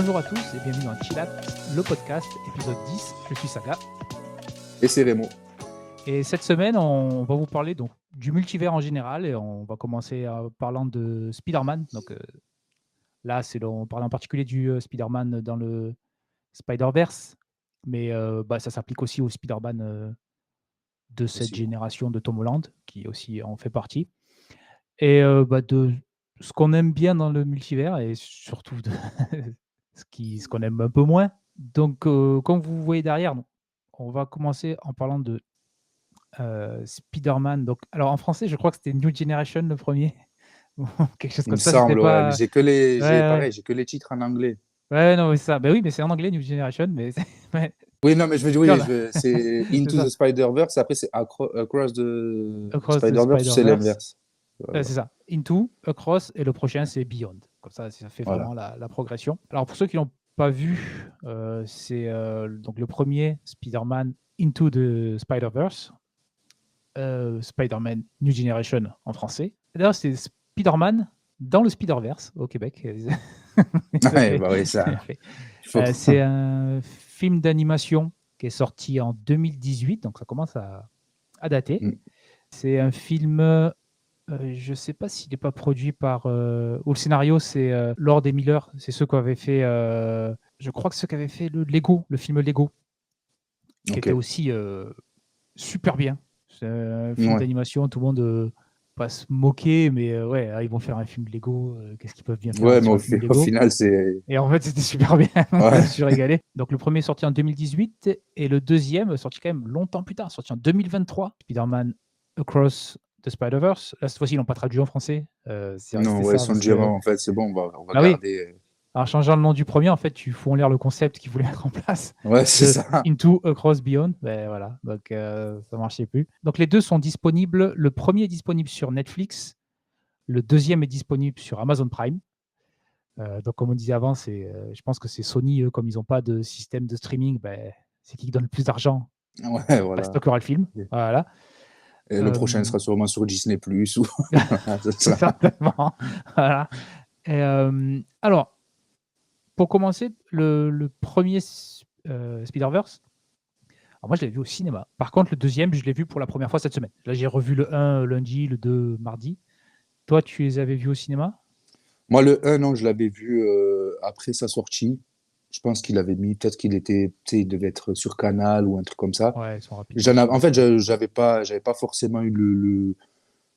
Bonjour à tous et bienvenue dans Chilat, le podcast, épisode 10. Je suis Saga. Et c'est Rémo. Et cette semaine, on va vous parler donc, du multivers en général et on va commencer en parlant de Spider-Man. Donc là, on parle en particulier du Spider-Man dans le Spider-Verse, mais ça s'applique aussi au Spider-Man de cette génération de Tom Holland, qui aussi en fait partie. Et de ce qu'on aime bien dans le multivers et surtout de ce qu'on aime un peu moins. Donc, comme vous voyez derrière, on va commencer en parlant de Spider-Man. Donc, alors en français, je crois que c'était New Generation le premier, quelque chose Il me comme ça. Je sais semble, ouais. Mais pas. Pareil, j'ai que les titres en anglais. Ouais, non, mais ça. Ben oui, mais c'est en anglais New Generation, mais ouais. Oui, non, mais je veux dire, Voilà. c'est C'est Into ça. the Spider-Verse. Après, c'est Across the Across the Spider-Verse, c'est Spider-Verse. l'inverse. Voilà. C'est ça. Into, Across, et le prochain, c'est Beyond. Comme ça fait vraiment la progression. Alors, pour ceux qui l'ont pas vu, c'est donc le premier Spider-Man Into the Spider-Verse. Spider-Man New Generation en français. D'ailleurs, c'est Spider-Man dans le Spider-Verse au Québec. Ouais, bah oui, ça. C'est un film d'animation qui est sorti en 2018, donc ça commence à dater. C'est un film, je ne sais pas s'il n'est pas produit par... ou le scénario, c'est Lord et Miller, c'est ceux qui avaient fait... je crois que ceux qui avaient fait le film Lego, qui était aussi super bien. C'est un film d'animation, tout le monde pas se moquer, mais ils vont faire un film Lego, qu'est-ce qu'ils peuvent bien faire Ouais, mais sur un film au Lego. final, c'est. Et en fait, c'était super bien, Ouais. je me suis régalé. Donc le premier est sorti en 2018 et le deuxième est sorti quand même longtemps plus tard, sorti en 2023, Spider-Man Across the Spider-Verse. Là, cette fois-ci, ils l'ont pas traduit en français. Non, ouais, son Gérard, en fait, c'est bon, on va Bah oui. garder. Alors, changeant le nom du premier, en fait, tu fous en l'air le concept qu'ils voulaient mettre en place. Ouais, c'est ça. Into, Across, Beyond. Ben voilà, donc ça marchait plus. Donc les deux sont disponibles. Le premier est disponible sur Netflix. Le deuxième est disponible sur Amazon Prime. Donc comme on disait avant, je pense que c'est Sony, eux, comme ils n'ont pas de système de streaming, c'est qui donne le plus d'argent. Ouais, voilà. Stockera le film. Voilà. Et le prochain sera sûrement sur Disney+. Ou... Certainement. Voilà. Et, alors, pour commencer, le premier Spider-Verse, alors moi je l'ai vu au cinéma. Par contre, le deuxième, je l'ai vu pour la première fois cette semaine. Là, j'ai revu le 1 lundi, le 2 mardi. Toi, tu les avais vus au cinéma? Moi, le 1, non, je l'avais vu après sa sortie. Je pense qu'il avait mis, peut-être qu'il était, tu sais, il devait être sur Canal ou un truc comme ça. Ouais, ils sont rapides. En fait, j'avais pas forcément eu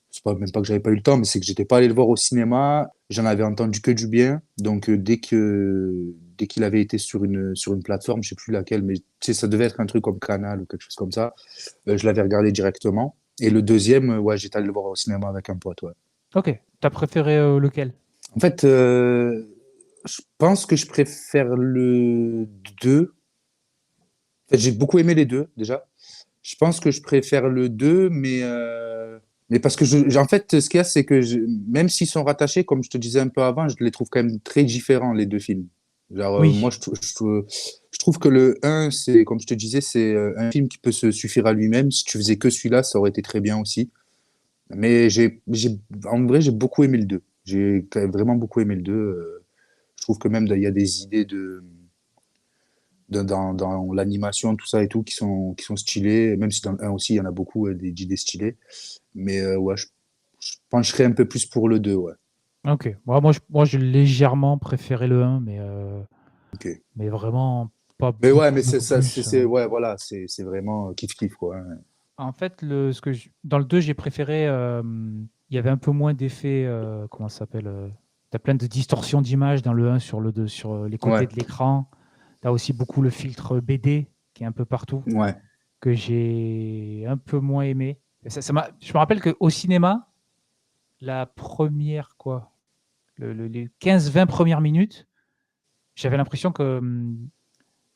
c'est pas même pas que j'avais pas eu le temps, mais c'est que j'étais pas allé le voir au cinéma. J'en avais entendu que du bien. Donc dès qu'il avait été sur une plateforme, je sais plus laquelle, mais tu sais, ça devait être un truc comme Canal ou quelque chose comme ça. Je l'avais regardé directement. Et le deuxième, ouais, j'étais allé le voir au cinéma avec un pote, ouais. Ok. T'as préféré lequel? En fait, je pense que je préfère le 2. En fait, j'ai beaucoup aimé les deux, déjà. Je pense que je préfère le 2, mais parce que, en fait, ce qu'il y a, c'est que même s'ils sont rattachés, comme je te disais un peu avant, je les trouve quand même très différents, les deux films. Genre, moi, Oui. je trouve que le 1, c'est, comme je te disais, c'est un film qui peut se suffire à lui-même. Si tu faisais que celui-là, ça aurait été très bien aussi. Mais en vrai, j'ai beaucoup aimé le 2. J'ai quand même vraiment beaucoup aimé le 2. Je trouve que même, il y a des idées dans l'animation, tout ça et tout, qui sont stylées, même si dans le 1 aussi, il y en a beaucoup des idées stylées. Mais ouais, je pencherais un peu plus pour le 2, ouais. Ok. Moi, j'ai légèrement préféré le 1, Ok. mais vraiment pas Mais ouais, mais beaucoup ça, plus. ouais, voilà, c'est vraiment kiff-kiff, quoi, hein. En fait, dans le 2, j'ai préféré. Il y avait un peu moins d'effets. Comment ça s'appelle Tu as plein de distorsions d'image dans le 1 sur le 2, sur les côtés Ouais, de l'écran. Tu as aussi beaucoup le filtre BD qui est un peu partout, ouais, que j'ai un peu moins aimé. Je me rappelle qu'au cinéma, la première, quoi, les 15-20 premières minutes, j'avais l'impression que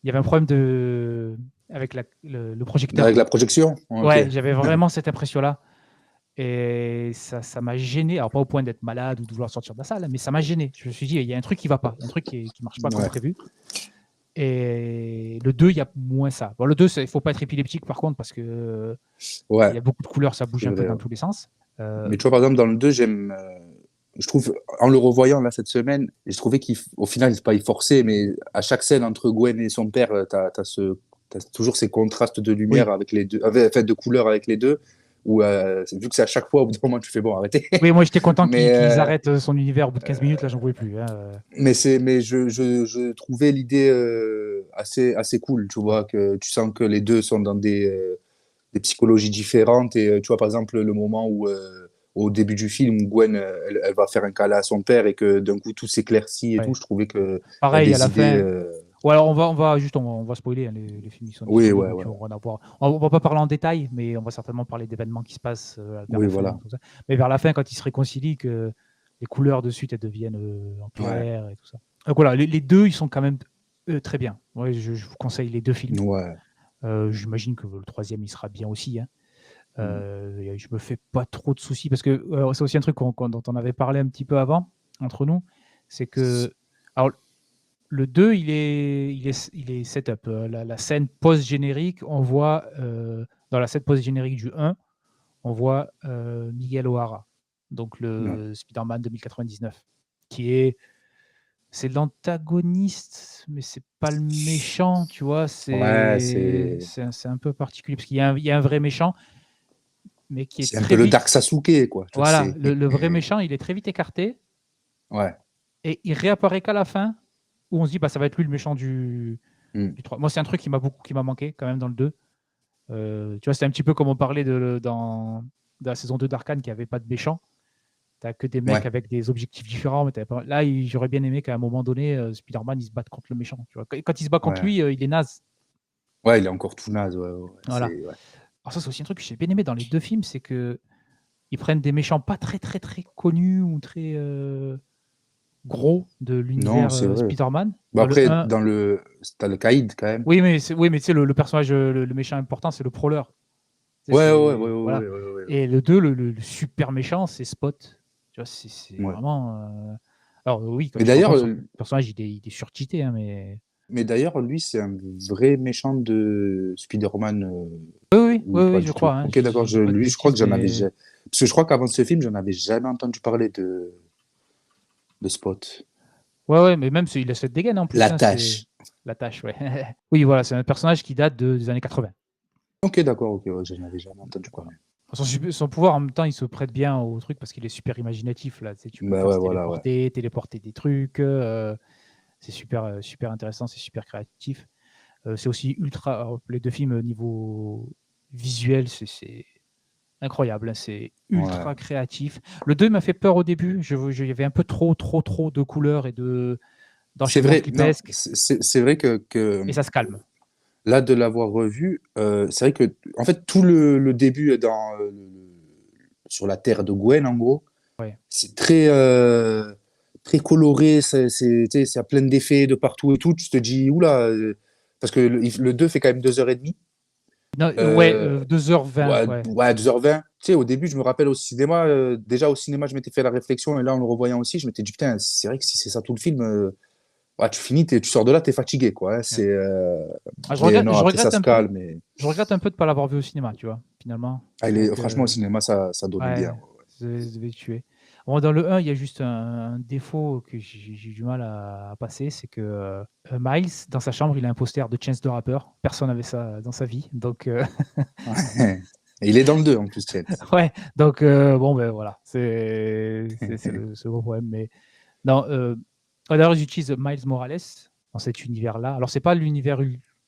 il y avait un problème avec le projecteur. avec la projection, ok. Ouais, j'avais vraiment cette impression-là. Et ça m'a gêné. Alors, pas au point d'être malade ou de vouloir sortir de la salle, mais ça m'a gêné. Je me suis dit, il y a un truc qui va pas. Il y a un truc qui marche pas comme Ouais, prévu. Et le 2, il y a moins ça. Bon, le 2, il faut pas être épileptique par contre, parce que il ouais, y a beaucoup de couleurs, ça bouge c'est un peu vrai, dans ouais. tous les sens. Mais tu vois, par exemple, dans le 2, je trouve, en le revoyant là cette semaine, j'ai trouvé qu'au final, c'est pas il forçait, mais à chaque scène entre Gwen et son père, t'as toujours ces contrastes de lumière Oui. avec les deux, enfin, de couleurs avec les deux, où, vu que c'est à chaque fois, au bout d'un moment, tu fais bon, arrêtez. Oui, moi j'étais content mais, qu'ils arrêtent son univers au bout de 15 minutes, là j'en pouvais plus. mais je trouvais l'idée assez cool, tu vois, que tu sens que les deux sont dans des psychologies différentes. Et tu vois, par exemple, le moment où, au début du film, où Gwen, elle va faire un câlin à son père et que d'un coup tout s'éclaircit et tout, Ouais. je trouvais qu'il y a Pareil, à des la idées. fin. Ouais, alors on va spoiler, hein, les films ils sont Oui, disponibles, ouais, donc ouais. on va en avoir. On va pas parler en détail, mais on va certainement parler d'événements qui se passent vers Oui, la fin, voilà. tout ça. Mais vers la fin, quand ils se réconcilient, que les couleurs de suite elles deviennent en Ouais, clair et tout ça. Donc voilà, les deux ils sont quand même très bien. Ouais, je vous conseille les deux films. ouais. J'imagine que le troisième il sera bien aussi, hein. Mm. Je me fais pas trop de soucis parce que c'est aussi un truc dont on avait parlé un petit peu avant entre nous, c'est que alors le 2 il est setup. La scène post-générique, on voit dans la scène post-générique du 1, on voit Miguel O'Hara, donc Ouais, le Spider-Man 2099, qui est c'est l'antagoniste, mais c'est pas le méchant, tu vois. ouais, C'est un peu particulier parce qu'il y a un vrai méchant, mais qui est c'est un peu très le Dark vite. Sasuke, quoi. Tu vois, Voilà, le vrai méchant, il est très vite écarté ouais. et il réapparaît qu'à la fin où on se dit bah ça va être lui le méchant Mm. du 3. Moi, c'est un truc qui m'a manqué quand même dans le 2. Tu vois, c'est un petit peu comme on parlait dans la saison 2 d'Arcane qui avait pas de méchant. T'as que des mecs Ouais, avec des objectifs différents. Mais là, j'aurais bien aimé qu'à un moment donné, Spider-Man il se batte contre le méchant. Tu vois. Quand il se bat contre ouais. lui, il est naze. Ouais, il est encore tout naze. Ouais, ouais, ouais. Voilà. Ouais. Alors ça, c'est aussi un truc que j'ai bien aimé dans les deux films, c'est que ils prennent des méchants pas très très très connus ou très gros de Non, l'univers c'est vrai. Spider-Man. Bon, Dans le après, un, t'as le Caïd quand même. oui, mais tu sais, le personnage, le méchant important, c'est le Prowler. Tu sais, Ouais, ouais, ouais, voilà. ouais, ouais, ouais, ouais. Et le 2, le super méchant, c'est Spot. Tu vois, c'est Ouais. vraiment. Alors, oui, quand Mais tu te rends d'ailleurs, compte, son personnage, il est surcheaté, hein, mais. lui, c'est un vrai méchant de Spider-Man Oui, oui, ou oui, pas oui, je du crois. tout. Hein, Ok, d'accord. je dis pas de Lui, je crois bêtises, que j'en avais mais. jamais. Parce que je crois qu'avant ce film, j'en avais jamais entendu parler de Spot. Ouais, ouais, mais même il a cette dégaine en La plus. Hein, c'est tâche. la tâche, ouais. Oui, voilà, c'est un personnage qui date des années 80. Ok, d'accord. Ok, ouais, j'en avais jamais entendu Voilà. parler. Son pouvoir, en même temps, il se prête bien au truc parce qu'il est super imaginatif. Là. Tu sais, tu peux Bah faire ouais, se voilà, ouais. téléporter des trucs. C'est super, super intéressant, c'est super créatif. C'est aussi ultra. Alors, les deux films, niveau visuel, c'est incroyable. Hein, c'est Ouais. ultra créatif. Le 2 m'a fait peur au début. Il y avait un peu trop de couleurs et C'est d'enchaînements vrai, non, clipesques. c'est vrai que Et ça se calme. là, de l'avoir revu, c'est vrai que, en fait, tout le début est sur la terre de Gwen, en gros. Ouais. C'est très coloré, tu sais, ça a plein d'effets de partout et tout. Tu te dis, oula, parce que le 2 fait quand même 2h30. Non, ouais, Euh, 2h20. ouais, Ouais. ouais, 2h20. Tu sais, au début, je me rappelle au cinéma, déjà au cinéma, je m'étais fait la réflexion, et là, en le revoyant aussi, je m'étais dit, putain, c'est vrai que si c'est ça tout le film, ouais, tu finis, tu sors de là, t'es fatigué, quoi. Hein, Ouais. Ah, mais non, après, ça se calme. je regrette un peu de ne pas l'avoir vu au cinéma, tu vois, finalement. Ah, Donc, franchement, au cinéma, ça donnait ouais, bien. ça devait tuer. Bon, dans le 1, il y a juste un défaut que j'ai eu du mal à passer, c'est que Miles, dans sa chambre, il a un poster de Chance the Rapper. Personne n'avait ça dans sa vie. Donc, Ouais. Et il est dans le 2 en plus, Chance. ouais, donc bon, ben voilà, c'est le gros problème. Mais non, d'ailleurs, j'utilise Miles Morales dans cet univers-là. Alors, c'est pas l'univers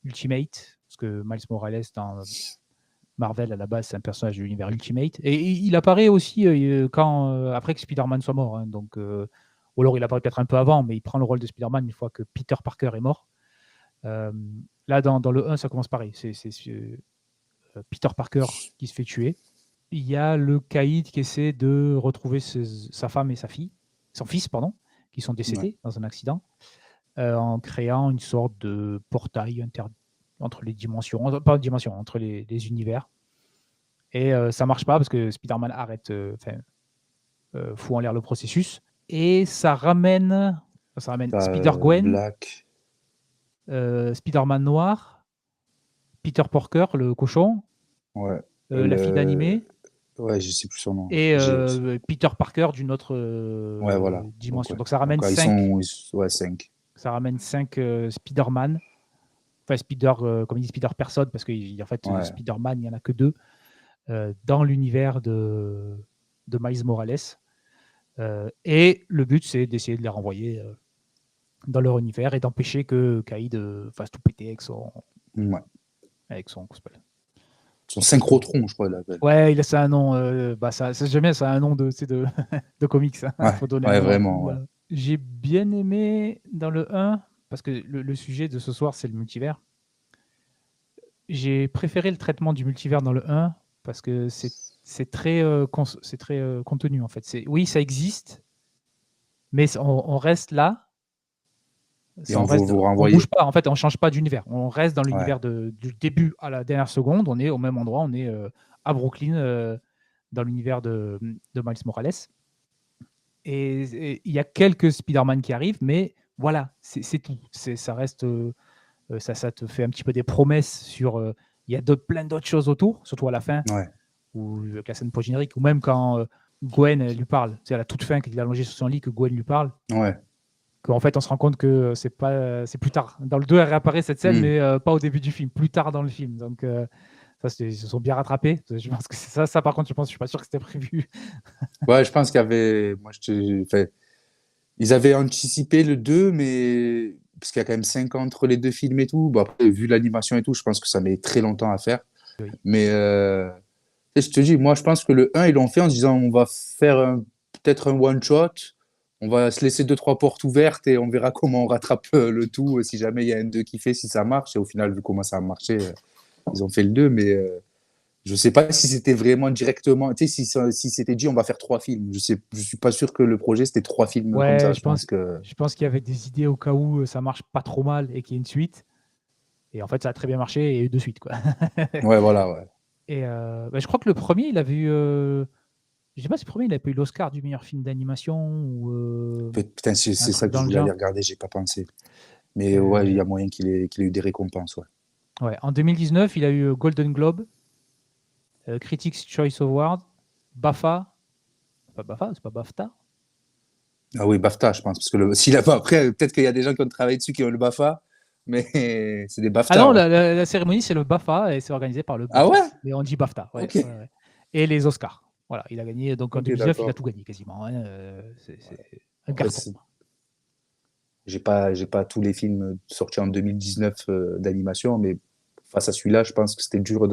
Ultimate, parce que Miles Morales, dans Marvel, à la base, c'est un personnage de l'univers Ultimate. Et il apparaît aussi après que Spider-Man soit mort. Hein. Donc, ou alors il apparaît peut-être un peu avant, mais il prend le rôle de Spider-Man une fois que Peter Parker est mort. Euh, Là, dans le 1, ça commence pareil. C'est Peter Parker qui se fait tuer. Il y a le caïd qui essaie de retrouver sa femme et son fils, pardon, qui sont Ouais. décédés dans un accident, en créant une sorte de portail entre les dimensions, pas dimensions, entre les univers. Et ça marche pas parce que Spider-Man fout en l'air le processus. Et ça ramène Spider-Gwen, Black. Spider-Man noir, Peter Parker, le cochon, Ouais. la fille Le... d'animé. Ouais, je sais plus son nom. et Peter Parker d'une autre Ouais, voilà. Donc, dimension. ouais. Donc ça ramène Donc, ouais, 5, ouais, 5. ça ramène 5 Spider-Man. Enfin, comme il dit Spider personne, parce qu'en fait, Ouais. Spider-Man, il n'y en a que 2 dans l'univers de Miles Morales. Et le but, c'est d'essayer de les renvoyer dans leur univers et d'empêcher que Kaïd fasse tout péter Ouais. avec son cosplay. Son synchrotron, je crois, il l'appelle. Ouais, il a ça un nom. J'aime bien, ça a un nom de comics. Il Ouais, faut donner un ouais, nom à vraiment, tout. ouais. J'ai bien aimé dans le 1, parce que le sujet de ce soir, c'est le multivers. J'ai préféré le traitement du multivers dans le 1 parce que c'est très, contenu en fait. Oui, ça existe, mais on reste là. Et on vous, vous On bouge renvoyez. pas, en fait, on change pas d'univers. On reste dans Ouais. l'univers du début à la dernière seconde. On est au même endroit. On est à Brooklyn, dans l'univers de Miles Morales. Et il y a quelques Spider-Man qui arrivent, mais voilà, c'est tout. Ça reste, ça te fait un petit peu des promesses sur. Il y a plein d'autres choses autour, surtout à la fin, Ouais. ou avec la scène post-générique, ou même quand Gwen lui parle. C'est à la toute fin, quand il est allongé sur son lit, que Gwen lui parle. Ouais. Qu'en fait, on se rend compte que c'est plus tard. Dans le 2, elle réapparaît cette scène, Hmm. mais pas au début du film, plus tard dans le film. Donc, ils se sont bien rattrapés. Je pense que c'est ça. Ça, par contre, je suis pas sûr que c'était prévu. Ouais, je pense qu'il y avait. Enfin, ils avaient anticipé le 2, mais. Parce qu'il y a quand même 5 ans entre les deux films et tout. Bon, après, vu l'animation et tout, je pense que ça met très longtemps à faire. Oui. Mais je te dis, moi, je pense que le un ils l'ont fait en se disant on va faire peut-être un one-shot. On va se laisser deux, trois portes ouvertes et on verra comment on rattrape le tout si jamais il y a un 2 qui fait, si ça marche. Et au final, vu comment ça a marché, ils ont fait le 2. Mais je sais pas si c'était vraiment directement. Tu sais, si c'était dit on va faire 3 films. Je suis pas sûr que le projet c'était 3 films comme Ouais, ça. Je pense que. je pense qu'il y avait des idées au cas où ça marche pas trop mal et qu'il y ait une suite. Et en fait, ça a très bien marché et il y a eu 2 suites, quoi. Ouais, voilà, ouais. Et je crois que le premier, il avait eu. Je sais pas si le premier, il a pas eu l'Oscar du meilleur film d'animation ou Putain, un c'est ça truc que je dans le voulais aller genre. regarder, j'ai pas pensé. Mais ouais, il y Euh, a moyen qu'il ait eu des récompenses, ouais. ouais. En 2019, il a eu Golden Globe, Critics' Choice Award, BAFA. Pas BAFA, c'est pas BAFTA. Ah oui, BAFTA, je pense. Parce que s'il a pas après, peut-être qu'il y a des gens qui ont travaillé dessus qui ont le BAFA, mais c'est des Ah BAFTA, non, ouais. la cérémonie, c'est le BAFA et c'est organisé par le Ah BAFTA. ouais? Mais on dit BAFTA, ouais, Ok. ouais, ouais. Et les Oscars. Voilà, il a gagné. Donc en Ok, 2019, il a d'accord. tout gagné quasiment, hein. C'est un Après, carton. j'ai pas tous les films sortis en 2019 d'animation, mais face à celui-là, je pense que c'était dur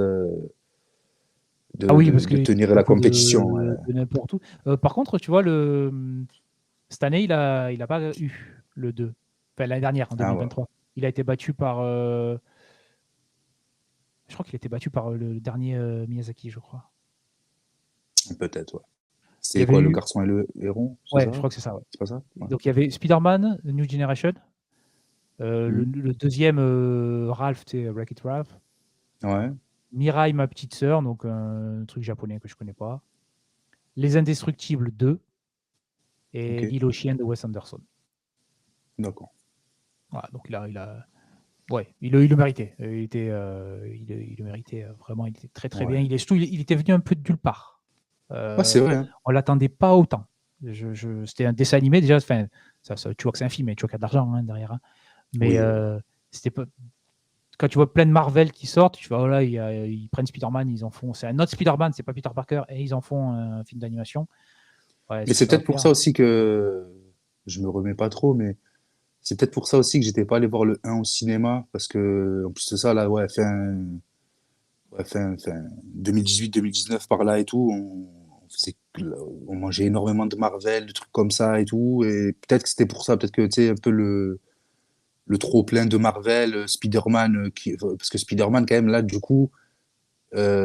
Ah oui, parce de qu'il tenir y a un la peu compétition. Ouais. de n'importe où. Par contre, tu vois, cette année, il a pas eu le 2. Enfin, l'année dernière, en Ah ouais, 2023. Il a été battu par. Je crois qu'il a été battu par le dernier Miyazaki, je crois. peut-être, ouais. Il y C'est avait quoi, Le eu. Garçon et le Héron, c'est Ouais, ça? je crois que c'est ça, ouais. C'est pas ça? Ouais. Donc il y avait Spider-Man, The New Generation. Hmm. Le deuxième, Ralph, tu sais, Wreck-It Ralph. Ouais, Mirai, ma petite sœur, donc un truc japonais que je connais pas. Les Indestructibles 2 ok, et L'île aux chiens de Wes Anderson. d'accord. Voilà, donc ouais, il le méritait. Il le méritait vraiment. Il était très très bien. Ouais. Surtout, il était venu un peu de nulle part. Ouais, c'est Euh, vrai, hein. on l'attendait pas autant. C'était un dessin animé déjà. Enfin, tu vois que c'est un film, et tu vois qu'il y a de l'argent, hein, derrière, hein. Mais Oui, voilà. c'était pas. Quand tu vois plein de Marvel qui sortent, tu vois, voilà, ils prennent Spider-Man, ils en font. C'est un autre Spider-Man, c'est pas Peter Parker, et ils en font un film d'animation. Ouais, Mais c'est ça va peut-être pour plaire. ça aussi que je me remets pas trop, mais c'est peut-être pour ça aussi que j'étais pas allé voir le un au cinéma, parce que en plus de ça, là, ouais, fin 2018-2019 par là et tout, on mangeait énormément de Marvel, de trucs comme ça et tout, et peut-être que c'était pour ça, peut-être que tu sais, un peu le trop plein de Marvel, Spider-Man, parce que Spider-Man, quand même, là, du coup,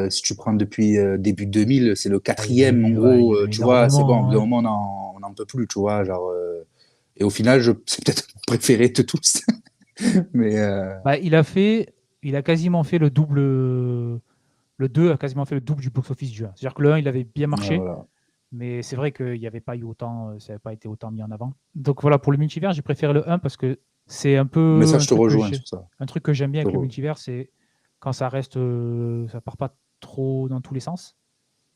si tu prends depuis début 2000, c'est le Ah, il y en a quatrième, en eu, ouais, il y gros, en a eu tu vois, c'est bon, au bout énormément, d'un hein. moment, on en peut plus, tu vois, genre, et au final, c'est peut-être mon préféré de tous, mais Bah, il a quasiment fait le double. Le 2 a quasiment fait le double du box-office du 1. C'est-à-dire que le 1, il avait bien ouais, marché, voilà. mais c'est vrai qu'il n'y avait pas eu autant, ça n'avait pas été autant mis en avant. Donc voilà, pour le multivers, j'ai préféré le 1 parce que c'est un Mais peu ça, je te rejoins sur ça. un truc que j'aime bien Je te avec le re- multivers, c'est quand ça reste, ça part pas trop dans tous les sens.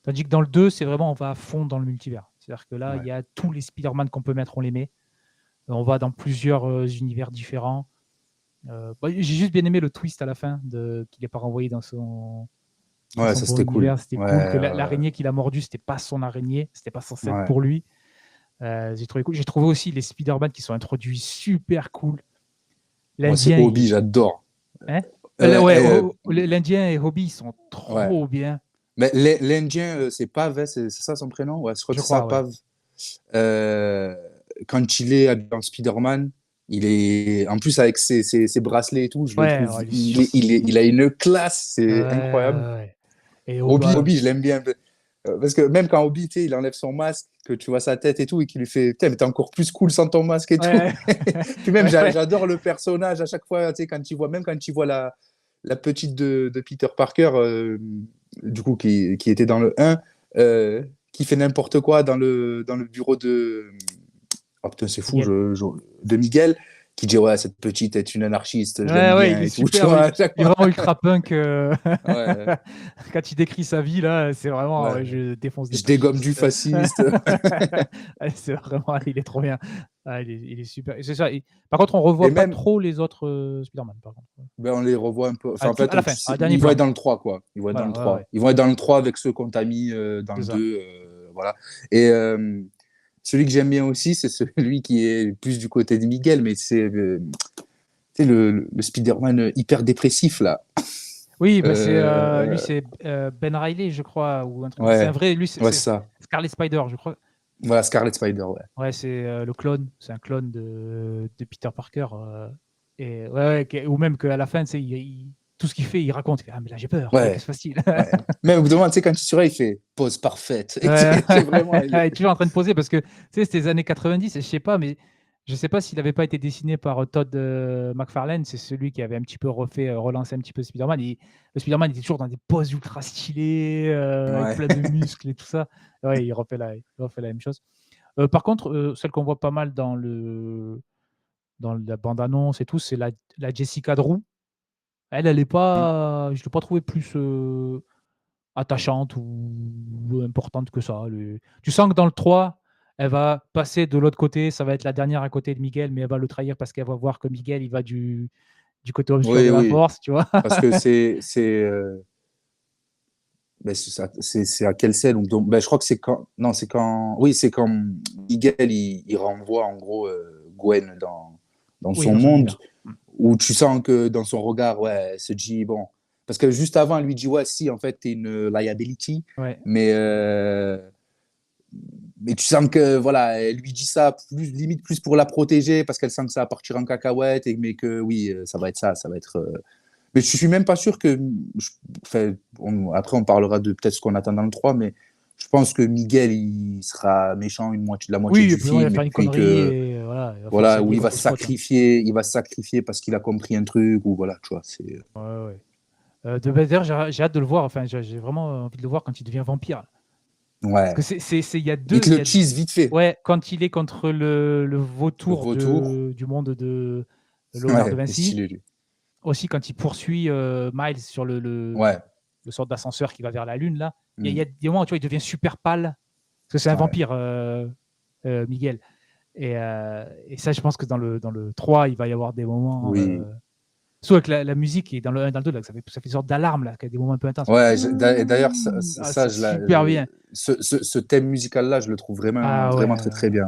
Tandis que dans le 2, c'est vraiment, on va à fond dans le multivers. C'est-à-dire que là, il Ouais. y a tous les Spider-Man qu'on peut mettre, on les met. On va dans plusieurs univers différents. J'ai juste bien aimé le twist à la fin qu'il n'est pas renvoyé dans Ouais, son ça bon c'était cool. univers. C'était Ouais, cool que l'araignée qu'il a mordu, c'était pas son araignée, c'était pas censé être ouais. pour lui. J'ai trouvé cool. J'ai trouvé aussi les Spider-Man qui sont introduits super cool. Moi, c'est L'Indien, Obi, j'adore. hein Ouais, l'Indien et Hobie, ils sont ouais. trop bien. Mais l'Indien, c'est Pav, hein, c'est ça son prénom? Ouais, je crois Je que c'est ça, crois, ouais. Pav. Quand il est habillé en Spider-Man, il est. En plus, avec ses bracelets et tout, je le Ouais, trouve. ouais, il est sûr. Il a une classe, Ouais, c'est incroyable. ouais, ouais. Et Obi, je l'aime bien. Parce que même quand Obi, tu sais, il enlève son masque, que tu vois sa tête et tout, et qu'il lui fait, putain, mais t'es encore plus cool sans ton masque et tout. ouais, Puis même, ouais, ouais. j'adore le personnage à chaque fois, tu sais, même quand tu vois la petite de Peter Parker, du coup, qui était dans le 1, qui fait n'importe quoi dans le bureau de. Oh putain, c'est fou, Miguel. de Miguel, qui dit, ouais, cette petite est une anarchiste, je l'aime Ouais, ouais, bien il est et tout, tu super. vois, à chaque Il est fois. vraiment ultra punk. Ouais, Quand il décrit sa vie, là, c'est vraiment ouais. je défonce des Je dégomme du fascistes. fasciste. Ouais, c'est vraiment, il est trop bien. Ah, il est super. C'est ça. Par contre, on Et revoit pas même, trop les autres Spider-Man, par contre. ben, on les revoit un peu. Enfin, en À fait, la fin, à dernier ils vont être plan. dans le 3 quoi. Ils vont être dans Voilà, le ouais, 3. ouais, Ils vont être dans le 3 avec ceux qu'on t'a mis dans c'est le ça. 2. Voilà. Et celui que j'aime bien aussi, c'est celui qui est plus du côté de Miguel, mais c'est le Spider-Man hyper dépressif, là. Oui, bah lui, Euh, c'est Ben Reilly, je crois, ou un truc. C'est un ouais, vrai. Lui, ouais, c'est c'est ça. Scarlet Spider, je crois. Voilà, Scarlet Spider, ouais. Ouais, c'est le clone. C'est un clone de Peter Parker. Et ouais, ouais, ou même qu'à la fin, tu sais, tout ce qu'il fait, il raconte. Il fait, ah, mais là, j'ai peur. Que Ouais, se passe-t-il? ouais. Même au bout d'un moment, tu sais, quand tu surveilles, il fait pause parfaite. Et Ouais, c'est vraiment. il est toujours en train de poser parce que tu sais, c'était les années 90, et je sais pas, mais je sais pas s'il n'avait pas été dessiné par Todd McFarlane, c'est celui qui avait un petit peu refait, relancé un petit peu Spider-Man. Le Spider-Man était toujours dans des poses ultra stylées, avec Ouais. plein de muscles et tout ça. Ouais, il refait la même chose. Par contre, celle qu'on voit pas mal dans la bande-annonce et tout, c'est la Jessica Drew. Elle est pas, je l'ai pas trouvée plus attachante ou importante que ça. Tu sens que dans le 3, elle va passer de l'autre côté, ça va être la dernière à côté de Miguel, mais elle va le trahir parce qu'elle va voir que Miguel, il va du côté obscur Oui, de la oui. force, tu vois. Parce que ben, c'est à quelle scène? Ben, je crois que c'est quand. Non, c'est quand. Oui, c'est quand Miguel il renvoie en gros Gwen dans Oui, son dans son monde, univers. où tu sens que dans son regard, ouais, elle se dit bon. Parce que juste avant, elle lui dit ouais, si, en fait, t'es une liability. Ouais. Mais, mais tu sens que voilà, elle lui dit ça plus, limite plus pour la protéger, parce qu'elle sent que ça va partir en cacahuète, mais que oui, ça va être ça, ça va être. Mais je suis même pas sûr que. Enfin, après, on parlera de peut-être ce qu'on attend dans le 3, mais je pense que Miguel, il sera méchant la moitié Oui, et du puis il va film, et faire une puis connerie que. et voilà, il va falloir Voilà, où s'allier contre les autres. il va se sacrifier parce qu'il a compris un truc, ou voilà, tu vois, c'est. Ouais, ouais. D'ailleurs, j'ai hâte de le voir. Enfin, j'ai vraiment envie de le voir quand il devient vampire. Parce que Ouais. il y a Il deux. te le tease vite fait. Ouais, quand il est contre le Le vautour vautour. du monde de Léonard de Ouais, Vinci. stylé, lui. Aussi, quand il poursuit Miles sur Ouais. le sort d'ascenseur qui va vers la Lune, là, il y a Mm. des moments où tu vois, il devient super pâle. Parce que c'est un Ouais. vampire, Miguel. Et ça, je pense que dans le 3, il va y avoir des moments. Oui. Surtout avec la musique et dans le 1 et dans le 2, là, ça fait une sorte d'alarme, là, qui a des moments un peu intenses. Ouais, et d'ailleurs, Ah, ça, c'est super bien. ce thème musical-là, je le trouve vraiment, Ah vraiment ouais. très, très bien.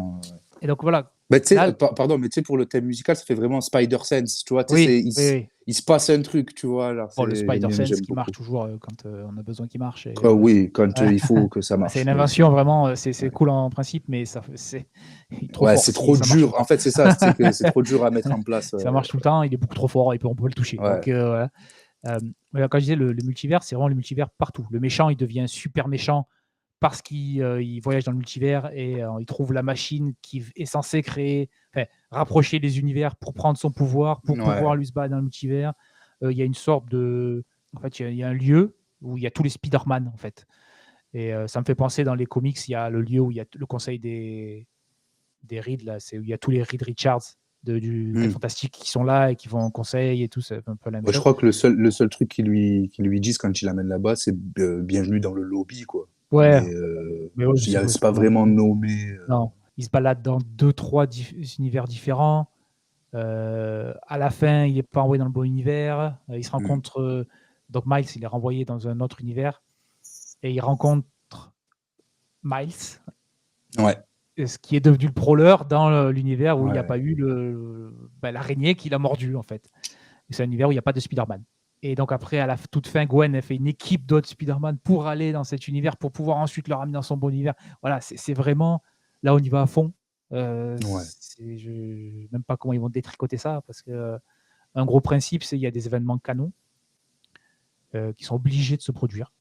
Et donc voilà. Mais tu sais, Là, pardon, mais tu sais, pour le thème musical, ça fait vraiment Spider-Sense, tu vois, tu sais, oui, oui, oui. il se passe un truc, tu vois, alors Bon, le Spider-Sense j'aime qui marche beaucoup. toujours quand on a besoin qu'il marche. Et, Quoi, oui, quand ouais. il faut que ça C'est marche, une mais invention vraiment, ouais. c'est cool en principe, mais il est trop Ouais, fort c'est si trop ça marche tout dur. le En temps. fait, c'est ça, c'est que c'est trop dur à mettre en place. Ça marche tout le temps, il est beaucoup trop fort et puis on peut le toucher. Donc Ouais, voilà. Voilà, quand je disais le multivers, c'est vraiment le multivers partout. Le méchant, il devient super méchant parce qu'il il voyage dans le multivers et il trouve la machine qui est censée rapprocher les univers pour prendre son pouvoir, pour pouvoir ouais, lui se battre dans le multivers. Il y a une sorte de. En fait, il y a un lieu où il y a tous les Spider-Man, en fait. Et ça me fait penser dans les comics, il y a le lieu où il y a le conseil des Reed, là, c'est où il y a tous les Reed Richards du Quatre hmm. Fantastiques qui sont là et qui vont en conseil et tout, c'est un peu la même Ouais, je chose. crois que le seul truc qu'ils lui disent quand il l'amène là-bas, c'est bienvenue dans le lobby, quoi. Ouais, mais mais ouais, mais c'est pas vraiment nommé. Non, il se balade dans 2-3 univers différents. À la fin, il est pas envoyé dans le bon univers. Il se rencontre. Donc Miles, il est renvoyé dans un autre univers et il rencontre Miles, Ouais, ce qui est devenu le prowler dans l'univers où il n'y a ouais. pas eu l'araignée qui l'a mordu en fait. C'est un univers où il n'y a pas de Spider-Man. Et donc après, à la toute fin, Gwen a fait une équipe d'autres Spider-Man pour aller dans cet univers, pour pouvoir ensuite le ramener dans son bon univers. Voilà, c'est vraiment là on y va à fond. Ouais. Je ne sais même pas comment ils vont détricoter ça, parce que un gros principe, c'est qu'il y a des événements canons qui sont obligés de se produire.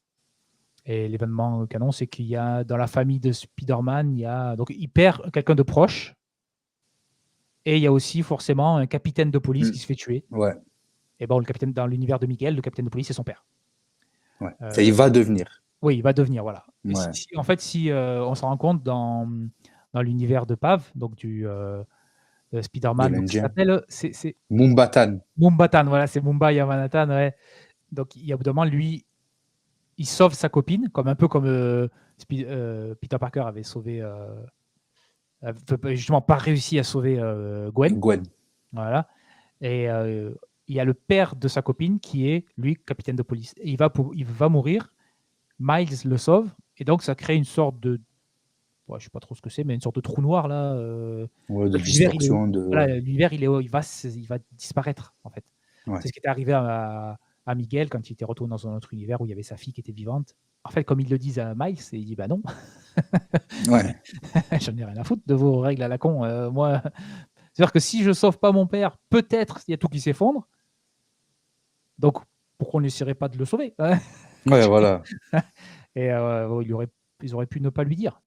Et l'événement canon, c'est qu'il y a dans la famille de Spider-Man, donc il perd quelqu'un de proche, et il y a aussi forcément un capitaine de police qui se fait tuer. Ouais, Et bon, le capitaine dans l'univers de Miguel, le capitaine de police, c'est son père. ouais. Enfin, il va devenir. Oui, il va devenir, voilà. Et Ouais. en fait, si on se rend compte dans l'univers de Pav, donc du De Spider-Man, donc ça l'Indien. s'appelle Mumbatan. Mumbatan, voilà, c'est Mumbai à Manhattan, ouais. Donc il y a au bout d'un moment, lui, il sauve sa copine, un peu comme Peter Parker avait sauvé, justement pas réussi à sauver Gwen, Gwen. voilà. Et il y a le père de sa copine qui est lui capitaine de police. Et il va mourir. Miles le sauve, et donc ça crée une sorte de, je sais pas trop ce que c'est, mais une sorte de trou noir là. Ouais, de L'univers, distorsion. voilà, l'univers, il va disparaître en fait. Ouais. C'est ce qui était arrivé à Miguel quand il était retourné dans un autre univers où il y avait sa fille qui était vivante. En fait, comme ils le disent à Miles, il dit bah non, Ouais. j'en ai rien à foutre de vos règles à la con. Moi, c'est-à-dire que si je sauve pas mon père, peut-être il y a tout qui s'effondre. Donc pourquoi on n'essaierait pas de le sauver, hein? Ouais, voilà. Et ils auraient pu ne pas lui dire.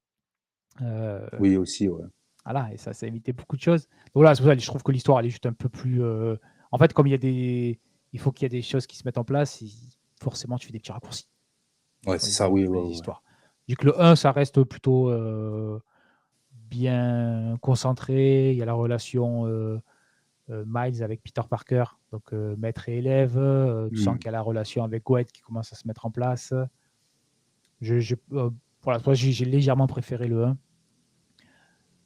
Oui, aussi, ouais. Voilà, et ça évitait beaucoup de choses. Donc voilà, c'est pour ça que je trouve que l'histoire, elle est juste un peu plus. En fait, comme il faut qu'il y ait des choses qui se mettent en place, forcément, tu fais des petits raccourcis Ouais, c'est ça, oui, dans ouais, les ouais. histoires. Vu que le 1, ça reste plutôt bien concentré. Il y a la relation Miles avec Peter Parker, donc maître et élève. Tu sens qu'il y a la relation avec Gwen qui commence à se mettre en place. Voilà, j'ai légèrement préféré le 1. Non,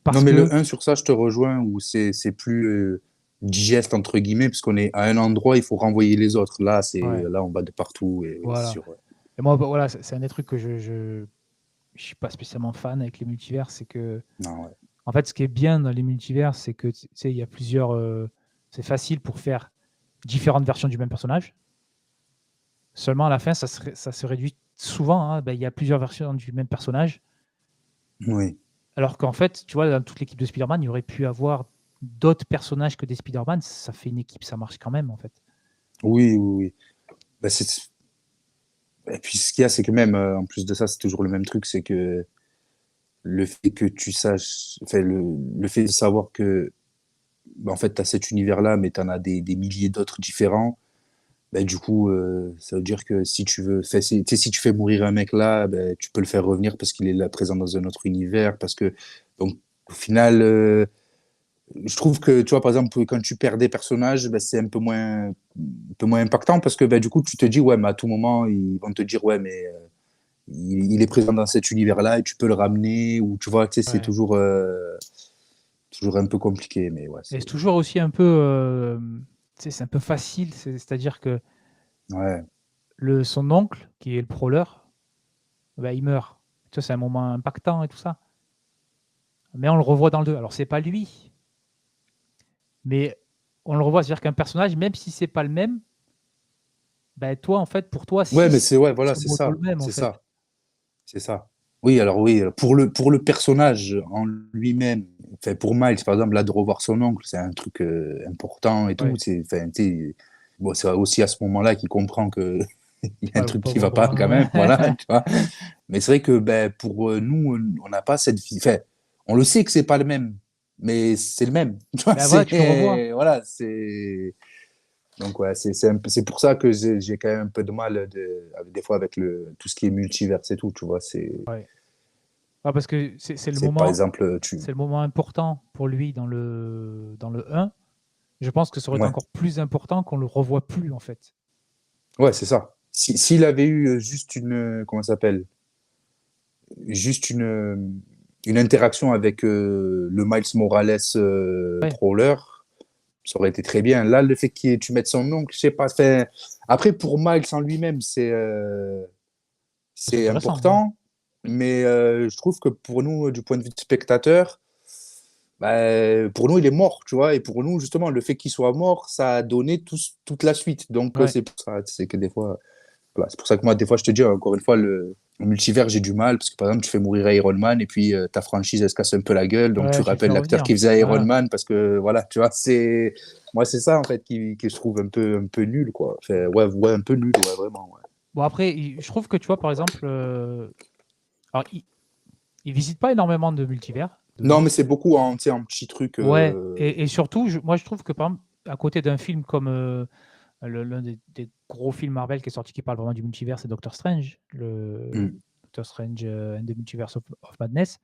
Parce mais que. le 1, sur ça, je te rejoins, où c'est plus digeste, entre guillemets, parce qu'on est à un endroit, il faut renvoyer les autres. Là, Ouais, là on va de partout, et oui, c'est voilà. sûr. Ouais. Et moi, voilà, c'est un des trucs que je suis pas spécialement fan avec les multivers. C'est que, Non, ouais. en fait, ce qui est bien dans les multivers, c'est que, tu sais, il y a plusieurs. C'est facile pour faire différentes versions du même personnage. Seulement, à la fin, ça se réduit souvent, hein. Ben, il y a plusieurs versions du même personnage. Oui, Alors qu'en fait, tu vois, dans toute l'équipe de Spider-Man, il y aurait pu avoir d'autres personnages que des Spider-Man. Ça fait une équipe, ça marche quand même, en fait. oui, oui. Oui. Bah, et puis, ce qu'il y a, c'est que même, en plus de ça, c'est toujours le même truc, c'est que le fait que tu saches, enfin, le fait de savoir que, bah, en fait, tu as cet univers-là, mais tu en as des milliers d'autres différents, bah, du coup, ça veut dire que si tu veux, tu sais, si tu fais mourir un mec là, bah, tu peux le faire revenir parce qu'il est là présent dans un autre univers, parce que, donc, au final, je trouve que, tu vois, par exemple, quand tu perds des personnages, bah, c'est un peu moins impactant parce que, bah, du coup, tu te dis, ouais, mais à tout moment, ils vont te dire, ouais, mais il est présent dans cet univers-là et tu peux le ramener, ou tu vois, tu sais, c'est Ouais. toujours, toujours un peu compliqué, mais ouais, Et c'est, c'est toujours aussi un peu. Tu sais, c'est un peu facile. C'est-à-dire que ouais, son oncle, qui est le prowler, bah, il meurt. Tu vois, c'est un moment impactant et tout ça. Mais on le revoit dans le 2. Alors, c'est pas lui, mais on le revoit. C'est-à-dire qu'un personnage, même si c'est pas le même, bah, toi, en fait, pour toi, ouais, si, mais c'est, ouais, voilà, c'est c'est modo ça, le même, en c'est fait. ça. C'est ça. Oui, alors oui, pour le personnage en lui-même, enfin, pour Miles, par exemple, là, de revoir son oncle, c'est un truc important et tout. Ouais. Enfin, tu sais, bon, c'est aussi à ce moment-là qu'il comprend que il y a un Ouais, le truc qui pauvre va pas quand même, voilà, Brun. tu vois. Mais c'est vrai que ben, pour nous, on n'a pas cette... Enfin, on le sait que c'est pas le même, mais c'est le même. Tu vois, Ben voilà, tu le revois. voilà, c'est... Donc ouais, c'est pour ça que j'ai quand même un peu de mal des fois avec tout ce qui est multivers et tout, tu vois. Ouais. Ouais, parce que C'est par exemple, c'est le moment important pour lui dans le 1. Je pense que ça aurait été ouais, encore plus important qu'on le revoie plus, en fait. ouais, c'est ça. S'il avait eu juste une, comment ça s'appelle? juste une interaction avec le Miles Morales Ouais, Prowler, ça aurait été très bien. Là, le fait que tu mettes son oncle, je sais pas. Après, pour Miles en lui-même, c'est c'est intéressant. Ouais. important, mais je trouve que pour nous, du point de vue de spectateur, bah, pour nous, il est mort, tu vois. Et pour nous, justement, le fait qu'il soit mort, ça a donné toute la suite. Donc, Ouais. c'est pour ça, c'est que des fois, voilà, c'est pour ça que moi, des fois, je te dis, encore une fois, le multivers, j'ai du mal, parce que par exemple, tu fais mourir Iron Man, et puis ta franchise, elle se casse un peu la gueule, donc tu Ouais, tu le fais rappelles l'acteur revenir. qui faisait Iron Voilà. Man, parce que, voilà, tu vois, moi, c'est ça, en fait, qui je trouve un peu nul, quoi. Enfin, ouais, un peu nul, ouais, vraiment, ouais. Bon, après, je trouve que tu vois, par exemple, alors, il visite pas énormément de multivers, de Non, mais un. c'est beaucoup en, tu sais, en petits trucs. Ouais, et surtout, moi, je trouve que, par exemple, à côté d'un film comme l'un des gros films Marvel qui est sorti qui parle vraiment du multivers, c'est Doctor Strange, le Hmm. Doctor Strange and the Multiverse of Madness.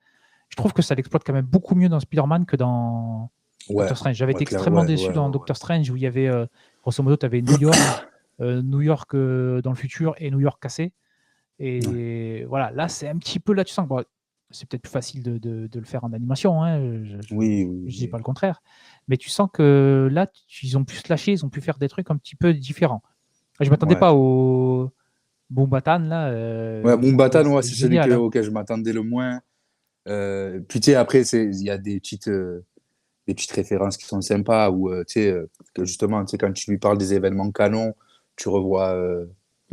Je trouve que ça l'exploite quand même beaucoup mieux dans Spider-Man que dans Ouais, Doctor Strange. J'avais ouais, été clair, extrêmement ouais, déçu ouais, dans ouais, ouais. Doctor Strange où il y avait, grosso modo, tu avais New York dans le futur et New York cassé. Ouais. Et voilà, là, c'est un petit peu, là, tu sens que bon, c'est peut-être plus facile de le faire en animation, hein, je Oui, ne oui, dis oui. pas le contraire. Mais tu sens que là, ils ont pu se lâcher, ils ont pu faire des trucs un petit peu différents. Je ne m'attendais Ouais. pas au Boombatan, là. Ouais, Moumbatan, ouais, C'était c'est celui génial. Hein. auquel je m'attendais le moins. Puis tu sais, après, il y a des petites références qui sont sympas où, tu sais, que justement, tu sais, quand tu lui parles des événements canons, tu revois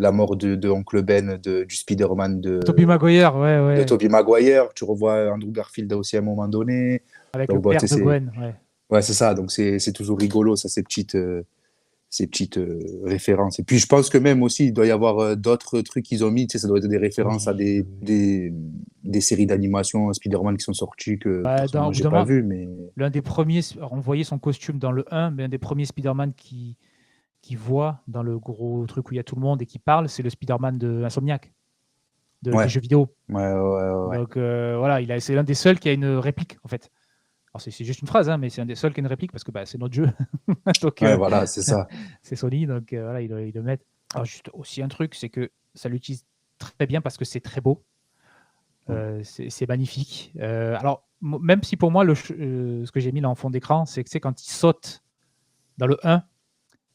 la mort de Oncle Ben, du Spider-Man Tobey Maguire, ouais, de ouais. Tobey Maguire, tu revois Andrew Garfield aussi à un moment donné. Avec le Donc, bon, tu père sais, de Gwen, ouais. ouais, c'est ça. Donc, c'est toujours rigolo, ça, ces petites références. Et puis, je pense que même aussi, il doit y avoir d'autres trucs qu'ils ont mis. Tu sais, ça doit être des références à Oui, oui, oui. des séries d'animation Spider-Man qui sont sorties que Bah, personnellement, j'ai pas évidemment, vu. Mais l'un des premiers, alors, on voyait son costume dans le 1, mais un des premiers Spider-Man qui voit dans le gros truc où il y a tout le monde et qui parle, c'est le Spider-Man de Insomniac, des ouais, jeux vidéo. ouais. Donc voilà, c'est l'un des seuls qui a une réplique, en fait. Alors c'est juste une phrase, hein, mais c'est un des seuls qui a une réplique parce que bah, c'est notre jeu. Donc Ouais, voilà, c'est ça. c'est Sony, donc voilà, ils le mettent. Alors juste aussi un truc, c'est que ça l'utilise très bien parce que c'est très beau. Ouais. C'est magnifique. Alors, même si pour moi, ce que j'ai mis là en fond d'écran, c'est que c'est quand il saute dans le 1,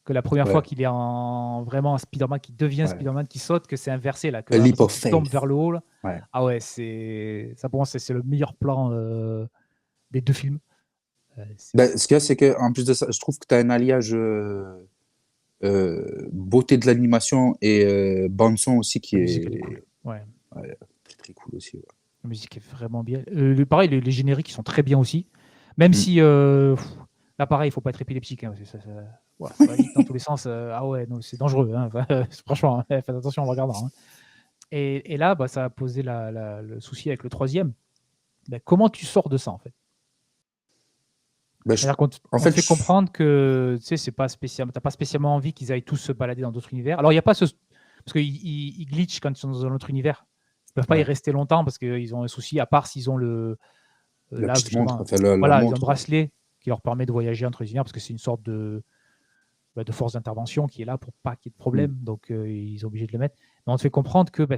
que la première fois Ouais, qu'il est vraiment un Spider-Man, qui devient ouais. Spider-Man, qui saute, que c'est inversé, là, que A on a leap l'impression of qu'il tombe faith. vers le haut. Là. Ouais. Ah ouais, ça pour moi, c'est le meilleur plan des deux films. Ben, ce qu'il y a, c'est que en plus de ça, je trouve que tu as un alliage beauté de l'animation et bande-son aussi qui La musique, elle est cool. est Ouais, ouais, très très cool aussi. Ouais. la musique est vraiment bien. Pareil, les génériques, ils sont très bien aussi. Même Mm. si, là, pareil, il faut pas être épileptique. Hein, voilà, ça va vite dans tous les sens. Ah ouais, non, c'est dangereux. Hein, franchement, hein, faites attention en regardant. Hein. Et là, bah, ça a posé le souci avec le troisième. Bah, comment tu sors de ça, en fait? Ben, C'est-à-dire qu'on en on te fait, fait comprendre que tu sais, c'est pas spécial, t'as pas spécialement envie qu'ils aillent tous se balader dans d'autres univers. Alors, il n'y a pas ce. Parce qu'ils ils glitchent quand ils sont dans un autre univers. Ils peuvent pas y ouais, rester longtemps parce qu'ils ont un souci, à part s'ils ont la là, petite montre, justement, enfin la voilà, ils ont un montre. Ouais. bracelet qui leur permet de voyager entre les univers parce que c'est une sorte de force d'intervention qui est là pour pas qu'il y ait de Mm. problème. Donc, ils sont obligés de le mettre. Mais on te fait comprendre que bah,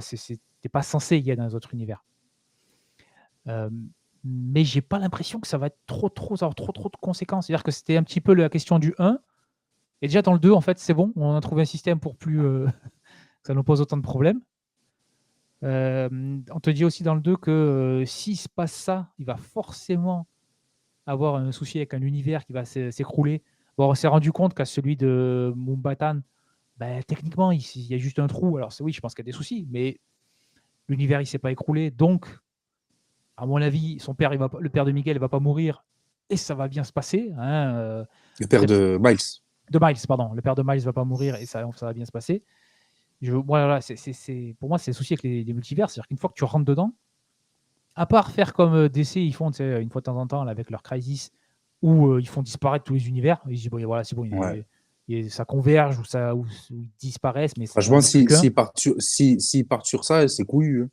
t'es pas censé y aller dans les autres univers. Euh, mais j'ai pas l'impression que ça va être avoir trop de conséquences. C'est-à-dire que c'était un petit peu la question du 1. Et déjà dans le 2, en fait, c'est bon. On a trouvé un système pour plus que ça nous pose autant de problèmes. On te dit aussi dans le 2 que s'il se passe ça, il va forcément avoir un souci avec un univers qui va s'écrouler. Bon, on s'est rendu compte qu'à celui de Moumbatan, ben, techniquement, il y a juste un trou. Alors, oui, je pense qu'il y a des soucis, mais l'univers, il ne s'est pas écroulé. Donc, à mon avis, le père de Miguel ne va pas mourir et ça va bien se passer. Hein, Le père peut-être de Miles. de Miles, pardon. Le père de Miles ne va pas mourir et ça va bien se passer. Voilà, pour moi, c'est le souci avec les multivers. C'est-à-dire qu'une fois que tu rentres dedans, à part faire comme DC, ils font une fois de temps en temps là, avec leur Crisis, où ils font disparaître tous les univers. Ils disent, bon, voilà, c'est bon, Ouais. ça converge ou ils disparaissent, mais il n'en Franchement, reste plus qu'un. s'ils partent sur ça, c'est couillu. Hein.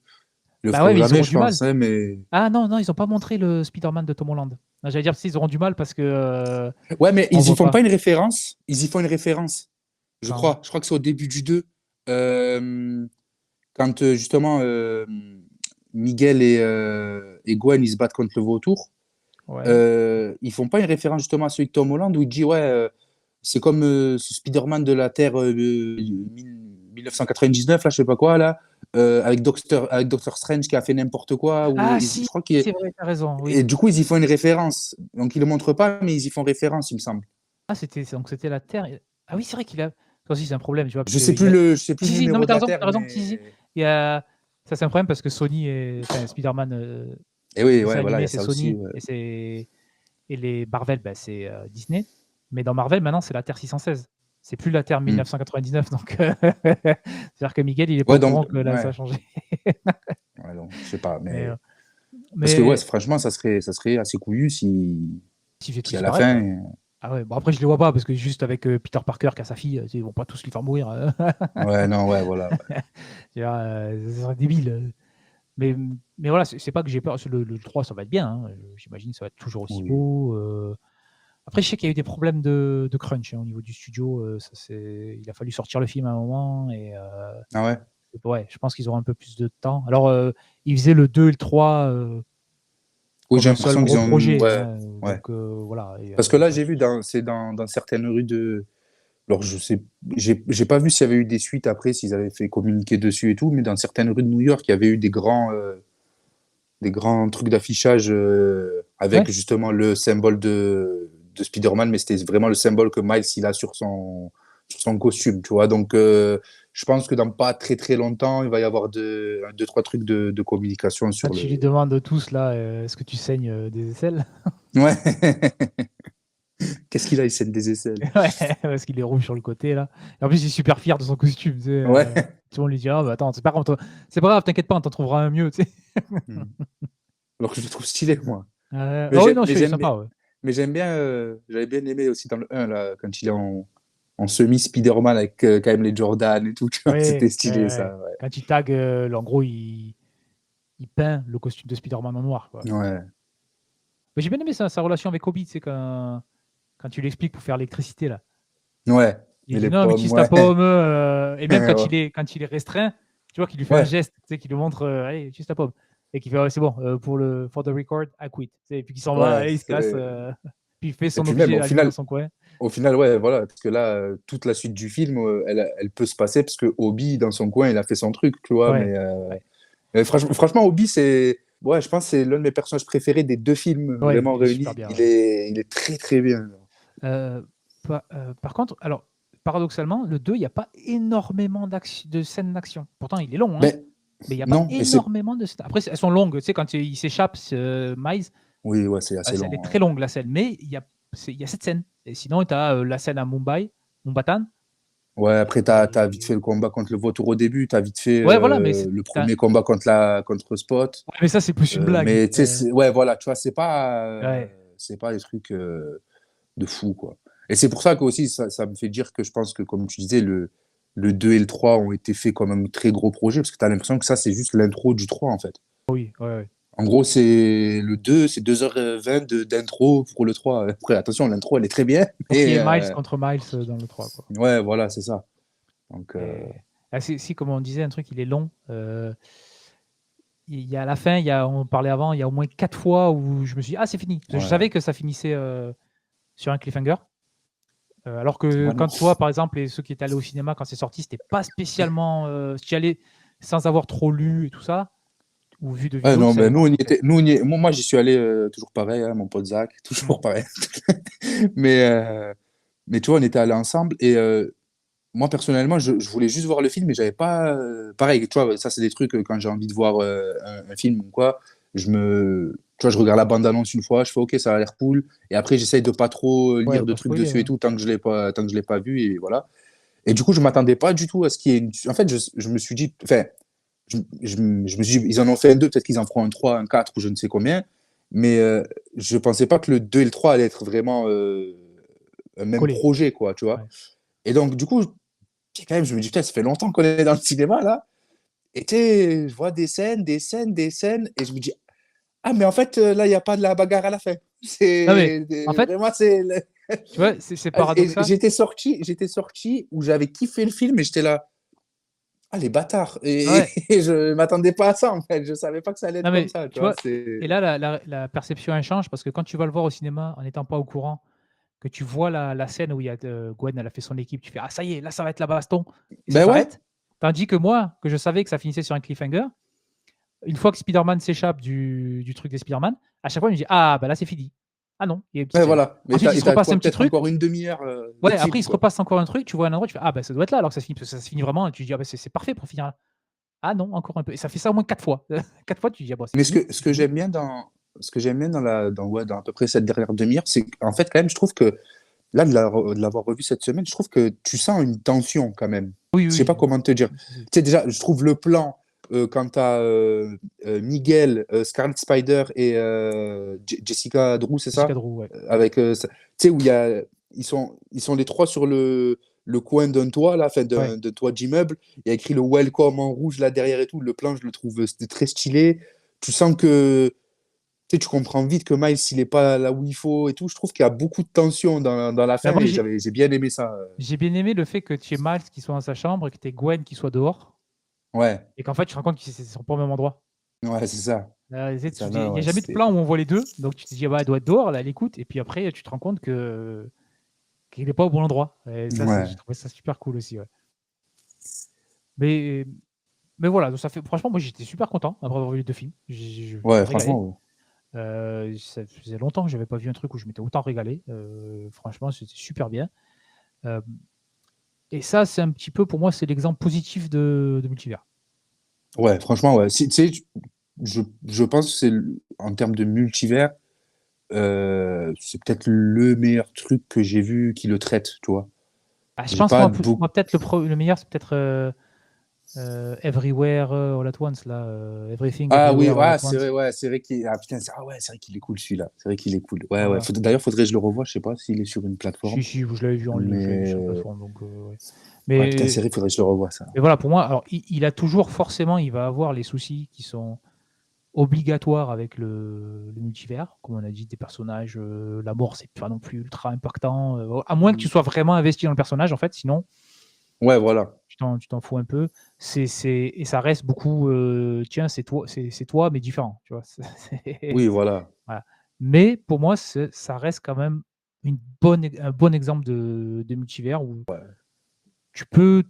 Ils le Bah ouais, feront mais ils jamais, auront je du mal. pense. Hein, mais Ah non, non, ils n'ont pas montré le Spider-Man de Tom Holland. Non, j'allais dire, ils auront du mal parce que ouais, mais on ils y voit font pas pas. une référence. Ils y font une référence. Je Quand crois. Je crois que c'est au début du 2. Quand justement Miguel et Gwen, ils se battent contre le vautour, Ouais. ils font pas une référence justement à celui de Tom Holland où il dit, ouais, c'est comme ce Spider-Man de la Terre 1999, là, je sais pas quoi, là, avec Doctor Strange qui a fait n'importe quoi, Ah je si, crois c'est vrai, t'as raison, oui. et du coup, ils y font une référence. Donc, ils le montrent pas, mais ils y font référence, il me semble. Ah, donc c'était la Terre. Ah oui, c'est vrai qu'il a. Ça aussi, c'est un problème, tu vois, parce Je que sais il plus a. le Si, si, non, mais numéro de t'as la raison, Terre, t'as raison. Si, si. mais. Il y a. Ça, c'est un problème parce que Sony enfin, Spider-Man, Et oui, ouais, dessin voilà, il y animé, a c'est ça aussi. Sony, Ouais. et les Marvel, bah, c'est Disney. Mais dans Marvel, maintenant, c'est la Terre 616. C'est plus la Terre Hmm. 1999, donc c'est-à-dire que Miguel, il est pas Ouais, au donc, courant que là, ça a ouais. changé. Ouais, donc, je sais pas, Mais, mais. Parce que, ouais, mais franchement, ça serait assez couillu s'il fait tout si à la disparaître, ouais. fin. Ah ouais, bon après je les vois pas parce que juste avec Peter Parker qui a sa fille, ils vont pas tous lui faire mourir. Ouais, non, ouais, voilà. Ouais. Ce serait débile. Mais, mais voilà, c'est pas que j'ai peur. Le 3, ça va être bien. Hein. J'imagine que ça va être toujours aussi Oui. beau. Après, je sais qu'il y a eu des problèmes de crunch hein, au niveau du studio. Il a fallu sortir le film à un moment. Et Ah ouais? ouais, je pense qu'ils auront un peu plus de temps. Alors, ils faisaient le 2 et le 3 Oui, comme j'ai un seul l'impression qu'ils gros ont. projet. Ouais, Hein. ouais. Donc, voilà. Et, Parce que là, ça, j'ai vu, c'est dans certaines rues de. Alors, je sais, j'ai pas vu s'il y avait eu des suites après, s'ils avaient fait communiquer dessus et tout, mais dans certaines rues de New York, il y avait eu des grands trucs d'affichage avec ouais, justement le symbole de Spider-Man, mais c'était vraiment le symbole que Miles il a sur son costume, tu vois. Donc, je pense que dans pas très très longtemps, il va y avoir deux, trois trucs de communication quand sur tu lui le. demandes tous là, est-ce que tu saignes des aisselles? Ouais. Qu'est-ce qu'il a, il scène des aisselles. Ouais, parce qu'il est rouge sur le côté là. Et en plus, il est super fier de son costume. Tu sais, Ouais. tout le monde lui dit ah, bah, attends, c'est pas grave, t'inquiète pas, on t'en trouvera un mieux. Tu sais. Hmm. Alors que je le trouve stylé, moi. Mais Ah oui, j'aime, non, mais c'est j'aime, bien- sympa. Ouais. mais j'aime bien, j'avais bien aimé aussi dans le 1, là, quand il est en semi-Spider-Man avec quand même les Jordan et tout, tu vois, Ouais, c'était ouais, stylé, ouais. ça, ouais. Quand il tag, en gros, il peint le costume de Spider-Man en noir. Quoi. Ouais, Mais j'ai bien aimé sa relation avec Obi, tu sais, quand tu l'expliques pour faire l'électricité là. ouais, Il mais dit les non, mais pommes, utilise ta ouais. pomme. Et même Ouais, quand il est restreint, tu vois qu'il lui fait un ouais. geste, tu sais, qu'il lui montre allez, utilise ta pomme. Et qu'il fait ouais, c'est bon, for the record, I quit. Tu sais, et puis qu'il s'en va, Ouais, allez, il se casse. Puis il fait et son puis même, obligé à lui dans son coin. au final, ouais, voilà, parce que là, toute la suite du film, elle peut se passer parce que Obi, dans son coin, il a fait son truc, tu vois, Ouais, mais ouais, franchement, Obi, ouais, je pense que c'est l'un de mes personnages préférés des deux films ouais, vraiment il est super réunis. bien. Il Ouais. est, il est très, très bien. Euh, par contre, alors, paradoxalement, le 2 il n'y a pas énormément de scènes d'action. Pourtant, il est long, hein, Mais mais il n'y a pas non, et c'est. énormément de scènes. Après, elles sont longues. Tu sais, quand il s'échappe, Miles, Oui, ouais, c'est assez elle est long. très longue, la scène. Mais il y a cette scène. Et sinon, tu as la scène à Mumbatan. Ouais, après, t'as vite fait Et... le combat contre le vautour au début, t'as vite fait Ouais, voilà, mais le premier combat contre Spot. ouais, mais ça, c'est plus une blague. Mais tu sais, ouais, voilà, tu vois, Ouais. c'est pas des trucs de fou, quoi. Et c'est pour ça que aussi, ça me fait dire que je pense que, comme tu disais, le 2 et le 3 ont été faits comme un très gros projet, parce que tu as l'impression que ça, c'est juste l'intro du 3 en fait. Oui, ouais, ouais. En gros, c'est le 2 c'est 2h20 d'intro pour le 3. Après, attention, l'intro, elle est très bien, Pour qu'il y mais ait Miles contre Miles dans le 3 quoi. ouais, voilà, c'est ça. Donc, Si, comme on disait, un truc, il est long. Il y a à la fin, on parlait avant, il y a au moins 4 fois où je me suis dit, ah, c'est fini. Parce que je ouais. savais que ça finissait sur un cliffhanger. Alors que Ouais, non. quand toi, par exemple, et ceux qui étaient allés au cinéma quand c'est sorti, c'était pas spécialement. Si tu y allais sans avoir trop lu et tout ça, ou vu de Ouais, vidéos, tu non, mais savais nous, pas. on y était, nous, on y est- moi, j'y suis allé toujours pareil, hein, mon pote Zach, Mm. toujours pareil. Mais, euh, mais tu vois, on était allés ensemble et moi, personnellement, je voulais juste voir le film, mais j'avais pas. Pareil, tu vois, ça, c'est des trucs, quand j'ai envie de voir un film ou quoi, tu vois, je regarde la bande-annonce une fois, je fais OK, ça a l'air cool, et après, j'essaye de pas trop Ouais, lire de pas trucs spoiler. dessus et Ouais. tout, tant que je l'ai pas vu, et voilà. Et du coup, je m'attendais pas du tout à ce qu'il y ait une. En fait, je me suis dit. Enfin, je me suis dit, ils en ont fait un 2, peut-être qu'ils en feront un 3, un 4 ou je ne sais combien, mais je pensais pas que le 2 et le 3 allaient être vraiment un même Collé. projet, quoi, tu vois. Ouais. Et donc, du coup, puis quand même, je me dis, putain, ça fait longtemps qu'on est dans le cinéma, là. Et tu sais, je vois des scènes, des scènes, des scènes, et je me dis, ah, mais en fait, là, il n'y a pas de la bagarre à la fin. Non, mais en fait, Vraiment, tu vois, c'est Et paradoxal. j'étais sorti où j'avais kiffé le film, et j'étais là, Ah, les bâtards! Et, Ouais. et je m'attendais pas à ça, en fait. Je savais pas que ça allait être Non, comme mais ça, tu tu vois. vois, et là, la perception, elle change parce que quand tu vas le voir au cinéma en n'étant pas au courant, que tu vois la scène où il y a Gwen, elle a fait son équipe, tu fais ah, ça y est, là, ça va être la baston, et ça Ben ouais, s'arrête. Tandis que moi, que je savais que ça finissait sur un cliffhanger, une fois que Spider-Man s'échappe du truc des Spider-Man, à chaque fois, je me dis ah, bah là, c'est fini. Ah non, il y a une petite ouais, scène. voilà. Mais Ensuite, il se t'as repasse un quoi, petit peut-être truc. encore une demi-heure de Ouais, après, il film, se quoi. repasse encore un truc, tu vois un endroit, tu fais ah, bah ça doit être là alors que ça finit, parce que ça se finit vraiment, et tu te dis ah, bah c'est parfait pour finir là. Ah non, encore un peu. Et ça fait ça au moins 4 fois. 4 fois, tu te dis ah, bon, c'est Mais fini, ce c'est que fini. j'aime bien ce que j'aime bien dans à peu près cette dernière demi-heure, c'est qu'en fait, quand même, je trouve que là, de l'avoir revu cette semaine, je trouve que tu sens une tension quand même. Oui, Je sais oui, pas comment te dire. Tu sais, déjà, je trouve le plan quand tu as Miguel, Scarlet Spider et Jessica Drew, c'est Jessica ça? Drew, ouais. Avec, tu sais, où ils sont les trois sur le coin d'un toit, là, enfin, Ouais. de toit d'immeuble. Il y a écrit le Welcome en rouge là derrière et tout. Le plan, je le trouve c'était très stylé. Tu sens que tu sais, tu comprends vite que Miles, il est pas là où il faut et tout. Je trouve qu'il y a beaucoup de tension dans la Bah, fin moi, et j'ai bien aimé ça. j'ai bien aimé le fait que tu aies Miles qui soit dans sa chambre et que tu aies Gwen qui soit dehors. Ouais, Et qu'en fait, tu te rends compte qu'ils ne sont pas au même endroit. ouais, c'est ça. Ça, Il là, n'y a ouais, jamais de c'était. plan où on voit les deux. Donc tu te dis, ah, bah, elle doit être dehors, là, elle écoute. Et puis après, tu te rends compte qu'il n'est pas au bon endroit. Et ça, j'ai Ouais, trouvé ça super cool aussi. Ouais. Mais, mais voilà, donc ça fait, franchement, moi j'étais super content après avoir vu les deux films. Je me suis ouais, régalé. franchement, Ça faisait longtemps que je n'avais pas vu un truc où je m'étais autant régalé. Franchement, c'était super bien. Euh, et ça, c'est un petit peu, pour moi, c'est l'exemple positif de multivers. ouais, franchement, ouais. Tu sais, je pense que en termes de multivers, c'est peut-être le meilleur truc que j'ai vu qui le traite, tu vois. Ah, je J'ai pense, pas beaucoup. moi peut-être le meilleur, c'est peut-être Everywhere All at Once, là, Everything Ah oui, Everywhere All at ah, c'est vrai, Once. ouais, c'est vrai qu'il ah, putain, ah ouais, c'est vrai qu'il est cool celui-là. C'est vrai qu'il est cool. Ouais, ouais. Voilà. D'ailleurs, faudrait que je le revoie. Je sais pas s'il est sur une Si, plateforme, si, je l'avais vu en ligne, je l'avais vu sur la mais plateforme. Donc, ouais. ouais, putain, Mais, c'est vrai, faudrait que je le revoie ça. mais voilà, pour moi, alors, il a toujours, forcément, il va avoir les soucis qui sont obligatoires avec le multivers. Comme on a dit, des personnages, la mort, c'est pas non plus ultra impactant. À moins que tu sois vraiment investi dans le personnage, en fait, sinon, Ouais, voilà. tu t'en fous un peu. Et ça reste beaucoup, tiens, c'est toi, mais différent. Tu vois, Oui, voilà. voilà. Mais pour moi, ça reste quand même un bon exemple de multivers où tu peux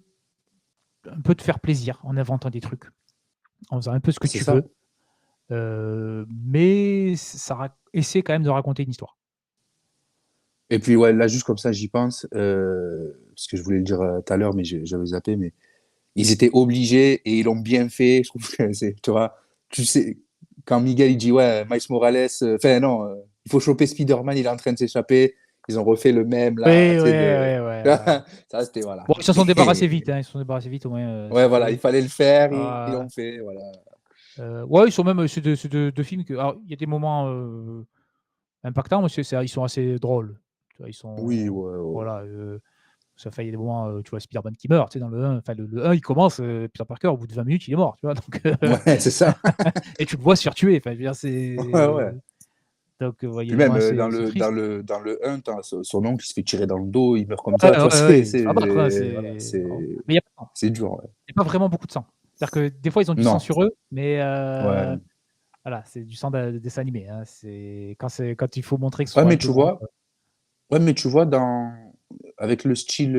un peu te faire plaisir en inventant des trucs, en faisant un peu ce que C'est tu ça. veux, mais essaie quand même de raconter une histoire. Et puis, ouais, là, juste comme ça, j'y pense, parce que je voulais le dire tout à l'heure, mais j'avais zappé, mais ils étaient obligés et ils l'ont bien fait. Je trouve que c'est, tu vois, tu sais, quand Miguel il dit, ouais, Miles Morales, enfin, non, il faut choper Spider-Man, il est en train de s'échapper. Ils ont refait le même, Oui, là, tu sais, ouais, ouais, ouais. ça, c'était, voilà. Bon, ils se sont débarrassés vite, hein, ils se sont débarrassés vite au moins, Ouais, c'est voilà, fait. il fallait le faire, ils Euh, l'ont fait, voilà. ouais, ils sont même, c'est deux films que, alors, il y a des moments impactants, mais ils sont assez drôles. Tu vois, ils Oui, sont, ouais, ouais. voilà, ça fait, il y a des moments, tu vois, Spider-Man qui meurt, tu sais, dans le 1, enfin, le 1, il commence, Peter Parker, au bout de 20 minutes, il est mort, tu vois, donc, Ouais, c'est ça. et tu le vois se faire tuer, enfin, je veux dire, Ouais, ouais. donc, ouais, il y a Puis des moments même assez tristes. dans le 1, son oncle, il se fait tirer dans le dos, il meurt comme Ouais, ça, tu vois, ouais, ouais, il se fait abattre, hein, voilà, mais il y a pas de sang. c'est dur, ouais. Il y a pas vraiment beaucoup de sang. C'est-à-dire que des fois, ils ont du sang Non, sur eux, mais ouais. voilà, c'est du sang de dessin animé, hein. Quand il faut montrer que ce Ouais, soit un mais peu tu drôle. vois, ouais, mais tu vois, avec le style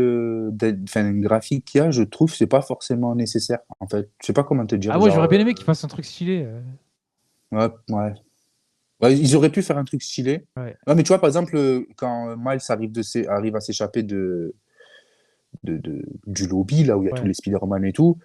enfin, graphique qu'il y a, je trouve que c'est pas forcément nécessaire, en fait. Je sais pas comment te dire, Ah, moi, genre, j'aurais bien aimé qu'ils fassent un truc stylé. ouais, ouais. Ouais, ils auraient pu faire un truc stylé. Ouais, Ouais, mais tu vois, par exemple, quand Miles arrive à s'échapper du lobby, là où il y a tous ouais. les Spider-Man et tout,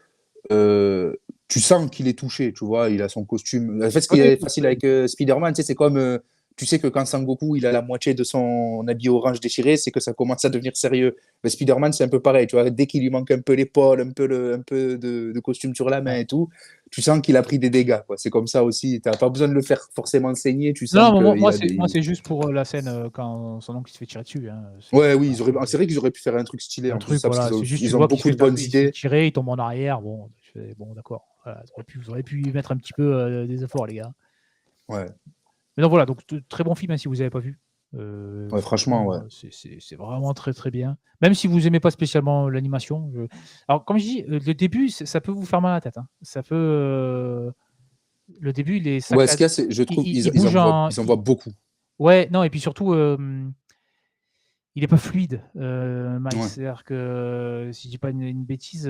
euh, tu sens qu'il est touché, tu vois, il a son costume. En fait, ce qui Oui, est facile oui. avec Spider-Man, tu sais, c'est comme, tu sais que quand Sangoku, il a la moitié de son habit orange déchiré, c'est que ça commence à devenir sérieux. Mais Spider-Man, c'est un peu pareil, tu vois, dès qu'il lui manque un peu l'épaule, un peu de costume sur la main Ouais. et tout, tu sens qu'il a pris des dégâts, quoi. C'est comme ça aussi, t'as pas besoin de le faire forcément saigner, tu Non, sens mais qu'il a moi, des... c'est juste pour la scène quand son oncle il se fait tirer dessus, hein. Ouais, oui, Voilà, c'est vrai qu'ils auraient pu faire un truc stylé un en plus de truc, ça, parce voilà, c'est juste tu le ils ont vois qu'il se beaucoup fait de bonnes taper, il se fait idées. tirer, il tombe en arrière. Bon, je fais, bon, d'accord. Voilà, vous auriez pu y mettre un petit peu des efforts, les gars. Ouais. Mais donc voilà, donc très bon film, hein, si vous n'avez pas vu. Ouais, franchement, ouais. C'est vraiment très très bien. Même si vous aimez pas spécialement l'animation. Alors, comme je dis, le début, ça peut vous faire mal à la tête. Hein. Ça peut. Le début, il est Ouais, ce qu'il saccadé. y a, c'est, je trouve, Il bouge en. ils envoient beaucoup. Ouais, non, et puis surtout, il est pas fluide, Miles. Ouais. C'est-à-dire que, si je dis pas une bêtise,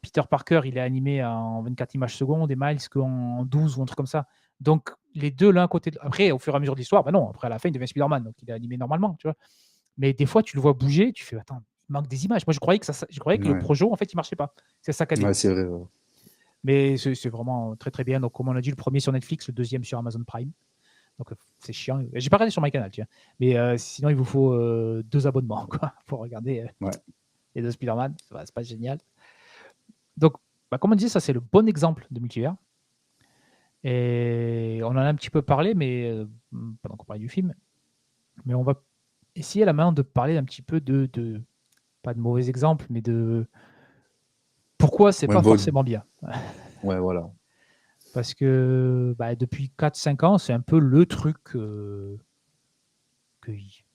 Peter Parker, il est animé en 24 images secondes et Miles qu'en 12 ou un truc comme ça. Donc, les deux l'un côté de. Après, au fur et à mesure de l'histoire, bah non, après, à la fin, il devient Spider-Man, donc il est animé normalement, tu vois. Mais des fois, tu le vois bouger, tu fais attends, il manque des images. Moi, je croyais que le Ouais, projo, en fait, il marchait pas. C'est saccadé. ouais, c'est vrai. Ouais. Mais c'est vraiment très très bien. Donc, comme on a dit, le premier sur Netflix, le deuxième sur Amazon Prime. Donc, c'est chiant. J'ai pas regardé sur MyCanal, tiens. Mais sinon, il vous faut 2 abonnements quoi, pour regarder Ouais. les deux Spider-Man. C'est pas génial. Donc, comme on disait, ça, c'est le bon exemple de multivers. Et on en a un petit peu parlé, mais pendant qu'on parlait du film. Mais on va essayer là maintenant de parler un petit peu de pas de mauvais exemples, mais de pourquoi c'est Ouais, pas forcément bien. ouais, voilà. Parce que depuis 4-5 ans, c'est un peu le truc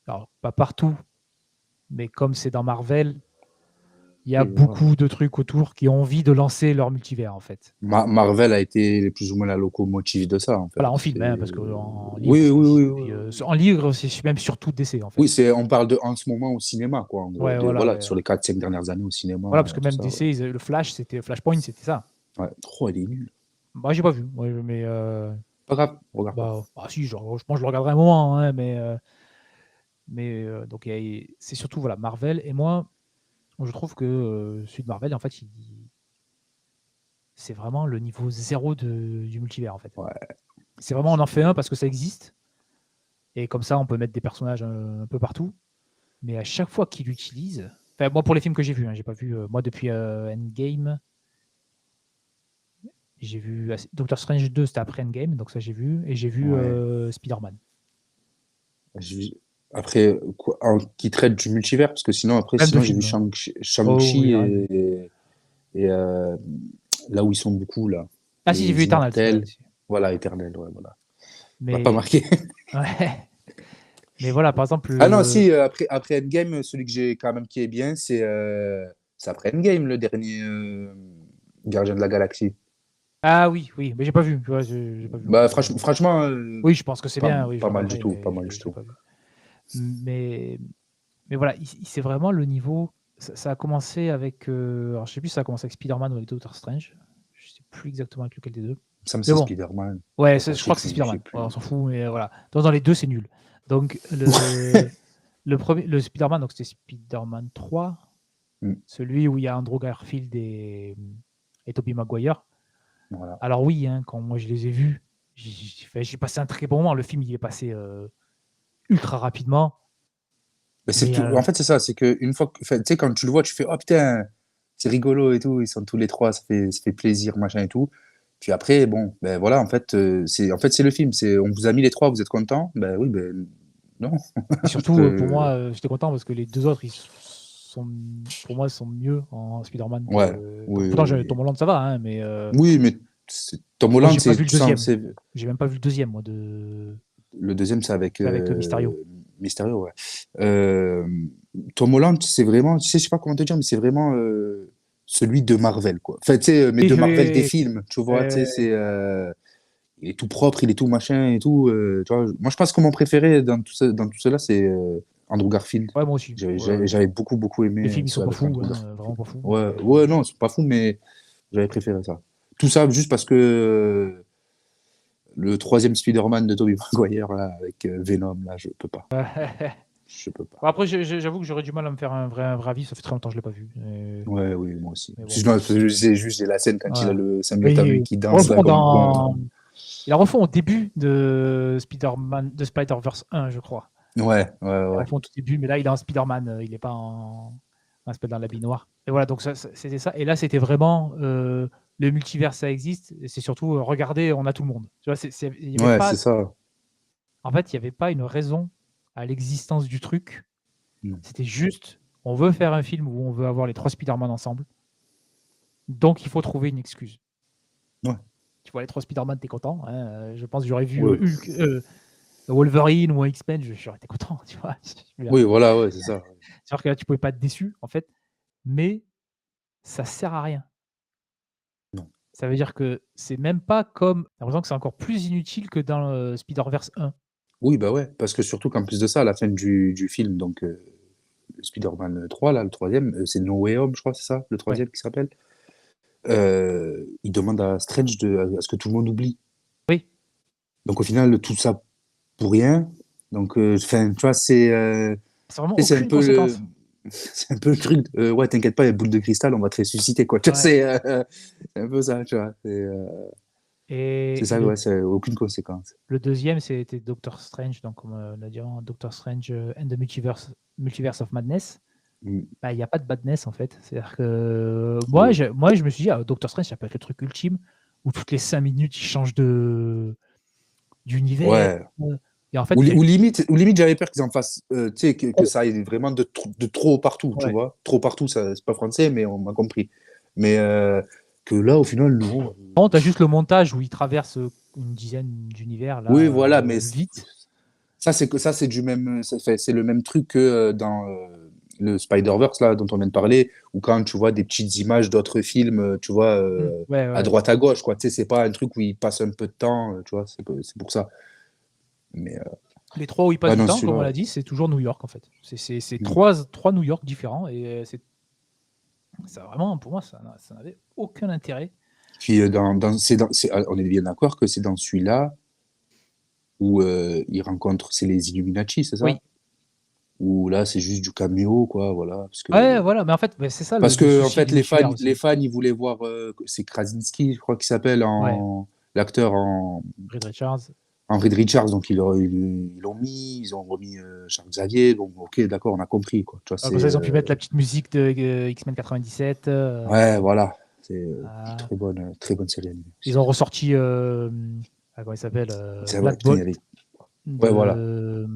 alors, pas partout, mais comme c'est dans Marvel, il y a Oui, voilà. beaucoup de trucs autour qui ont envie de lancer leur multivers, en fait. Marvel a été plus ou moins la locomotive de ça, en fait. Voilà, en film, hein, parce qu'en livre, Oui, ça oui, existe oui, depuis. oui, oui. En livre, c'est même surtout DC, en Oui, fait. on parle de en ce moment au cinéma, quoi, en gros. Ouais, voilà, Voilà, ouais. sur les 4-5 dernières années au cinéma, Voilà, parce que tout même ça, ouais. DC, le Flash, c'était Flashpoint, c'était ça. Ouais. Oh, il est nul. Moi, j'ai pas vu, ouais, mais Pas grave, regarde pas. si, je pense que je le regarderai un moment, hein, mais donc c'est surtout voilà Marvel. Et moi, je trouve que celui de Marvel, en fait, c'est vraiment le niveau zéro du multivers, en fait. Ouais, C'est vraiment, on en fait un parce que ça existe, et comme ça, on peut mettre des personnages un peu partout. Mais à chaque fois qu'il l'utilise, enfin, moi, pour les films que j'ai vus, hein, j'ai pas vu, moi, depuis Endgame, j'ai vu Doctor Strange 2, c'était après Endgame, donc ça, j'ai vu, et j'ai vu ouais. Spider-Man. J'ai- Après, quoi, qui traite du multivers, parce que sinon, après, Même de j'ai vu films. Hein. Oh, Shang-Chi oui, rien vu. et, là où ils sont beaucoup, là, Ah si, j'ai vu les Eternals, ouais, Immortels. aussi. Voilà, Éternel, ouais, voilà. Ça m'a pas Mais, marqué. ouais. Mais voilà, par exemple, Ah non, si, après Endgame, celui que j'ai quand même qui est bien, c'est après Endgame, le dernier Gardien de la Galaxie. ah oui, oui, mais j'ai pas vu, tu vois, j'ai pas vu Bah, encore. franchement, Oui, je pense que c'est bien, oui, je pas mal du regarderai, tout, pas mais mal du j'ai tout. pas vu. Mais, mais voilà, c'est vraiment le niveau. Ça a commencé avec. Alors, je sais plus si ça a commencé avec Spider-Man ou avec Doctor Strange. Je sais plus exactement avec lequel des deux. Ça me Mais c'est bon, Spider-Man. ouais, Enfin, je crois que c'est je sais Spider-Man. Ouais, on plus. s'en fout, mais voilà. Dans les deux, c'est nul. Donc, le premier, le Spider-Man, donc c'était Spider-Man 3, Hmm, celui où il y a Andrew Garfield et Tobey Maguire. voilà. Alors, oui, hein, quand moi je les ai vus, j'ai passé un très bon moment. Le film, il est passé ultra rapidement. Mais Mais en fait, c'est ça, c'est que une fois enfin, tu sais, quand tu le vois, tu fais, oh putain, c'est rigolo et tout, ils sont tous les trois, ça fait plaisir, machin et tout. Puis après, bon, ben voilà, en fait, c'est le film, on vous a mis les trois, vous êtes contents? Ben oui, ben non. Et surtout, pour Euh, moi, j'étais content parce que les deux autres, pour moi, sont mieux en Spider-Man ouais, que. oui, Pourtant, oui, oui. Tom Holland, ça va, hein, mais Oui, mais Tom moi, Holland, j'ai pas vu le tu sens, deuxième. J'ai même pas vu le deuxième, moi, le deuxième, c'est avec c'est avec Mysterio. Mysterio, ouais. Euh, Tom Holland, c'est vraiment, tu sais, je sais pas comment te dire, mais c'est vraiment celui de Marvel, quoi. Enfin, tu sais, mais Oui, de Marvel des oui, films, tu vois, tu sais, euh, il est tout propre, il est tout machin et tout. Tu vois. Moi, je pense que mon préféré dans tout cela, c'est Andrew Garfield. ouais, moi aussi. Ouais, ouais. J'avais beaucoup, beaucoup Les aimé films, ils sont ceux pas avec fous, Andrew hein, Garfield. vraiment pas fous. Ouais, ouais, non, c'est pas fou, mais j'avais préféré ça. Tout ça juste parce que le troisième Spider-Man de Tobey Maguire, là, avec Venom, là, je peux pas. Je peux pas. Bon, après, j'avoue que j'aurais du mal à me faire un vrai avis. Ça fait très longtemps que je l'ai pas vu. Ouais, oui, moi aussi. Mais bon. Sinon, je sais juste, j'ai la scène quand il a Ouais. le Samuel Oui, Tamu oui. qui Ils danse là refont comme un con. Là. ils la refont au début de Spider-Man, de Spider-Verse 1, je crois. Ouais, ouais, Ils ouais. refont au tout début, mais là, il est en Spider-Man. Il n'est pas en espèce dans l'habit noir. Et voilà, donc c'était ça. Et là, c'était vraiment le multivers, ça existe. Et c'est surtout, regardez, on a tout le monde. Tu vois, il y avait Ouais, pas, c'est ça. en fait, il n'y avait pas une raison à l'existence du truc. Mm. C'était juste, on veut faire un film où on veut avoir les trois Spider-Man ensemble. Donc, il faut trouver une excuse. Ouais. Tu vois, les trois Spider-Man, t'es content. Hein, je pense que j'aurais vu Ouais. Hulk. Wolverine ou un X-Men, j'aurais été content, tu vois. Oui, voilà, ouais, c'est ça. C'est-à-dire que là, tu pouvais pas être déçu, en fait, mais ça sert à rien. Non. Ça veut dire que c'est même pas comme j'ai l'impression que c'est encore plus inutile que dans, Spider-Verse 1. Oui, bah ouais, parce que surtout qu'en plus de ça, à la fin du film, donc le Spider-Man 3, là, le troisième, c'est No Way Home, je crois, c'est ça, le Ouais. troisième qui s'appelle. Il demande à Strange à ce que tout le monde oublie. Oui, Donc au final, tout ça pour rien. Donc, enfin, tu vois, c'est vraiment c'est un aucune peu le, conséquence. c'est un peu le truc. Ouais, t'inquiète pas, il y a boule de cristal, on va te ressusciter, quoi. Tu vois, Ouais c'est un peu ça, tu vois. C'est et ça, ouais, c'est aucune conséquence. le 2e, c'était Doctor Strange, donc comme, on l'a dit avant, Doctor Strange, and the Multiverse of Madness. Mm. Bah, il y a pas de badness, en fait. C'est-à-dire que Oui. moi, je me suis dit: «Ah, Doctor Strange, ça peut être le truc ultime où toutes les 5 minutes, il change d'univers, Ouais. et en fait, il y a Ou limite, j'avais peur qu'ils en fassent, tu sais, que ça aille vraiment de trop partout, tu ouais. vois. Trop partout, ça, c'est pas français, mais on m'a compris. Mais que là, au final, non. Par contre, tu as juste le montage où il traverse, une dizaine d'univers Oui, là, voilà, mais vite. ça, c'est du même, c'est le même truc que dans le Spider-Verse, là, dont on vient de parler, ou quand tu vois des petites images d'autres films, tu vois, Ouais, à ouais. droite, à gauche, quoi. Tu sais, c'est pas un truc où il passe un peu de temps, tu vois, c'est pour ça. Mais Les 3 où il passe ouais, du non, temps, comme on celui-là. l'a dit, c'est toujours New York, en fait. C'est Mm. 3 New York différents et ça vraiment, pour moi, ça n'avait aucun intérêt. Puis, on est bien d'accord que c'est dans celui-là où il rencontre, c'est les Illuminati, c'est ça? Oui. Ou là, c'est juste du caméo, quoi, voilà. Ouais, voilà, mais en fait, c'est ça Parce le que en souci fait, du multivers les aussi. fans, ils voulaient voir, c'est Krasinski, je crois qu'il s'appelle, Ouais, l'acteur en Reed Richards. Reed Richards, donc ils l'ont mis, ils ont remis Charles Xavier, donc ok, d'accord, on a compris, quoi. Tu vois, Comme ça, ils ont pu mettre la petite musique de X-Men 97. ouais, voilà, c'est Ah. très bonne série animée Ils aussi. ont ressorti, comment il s'appelle, C'est vrai, Black putain, il y Bolt avait, ouais, voilà. de,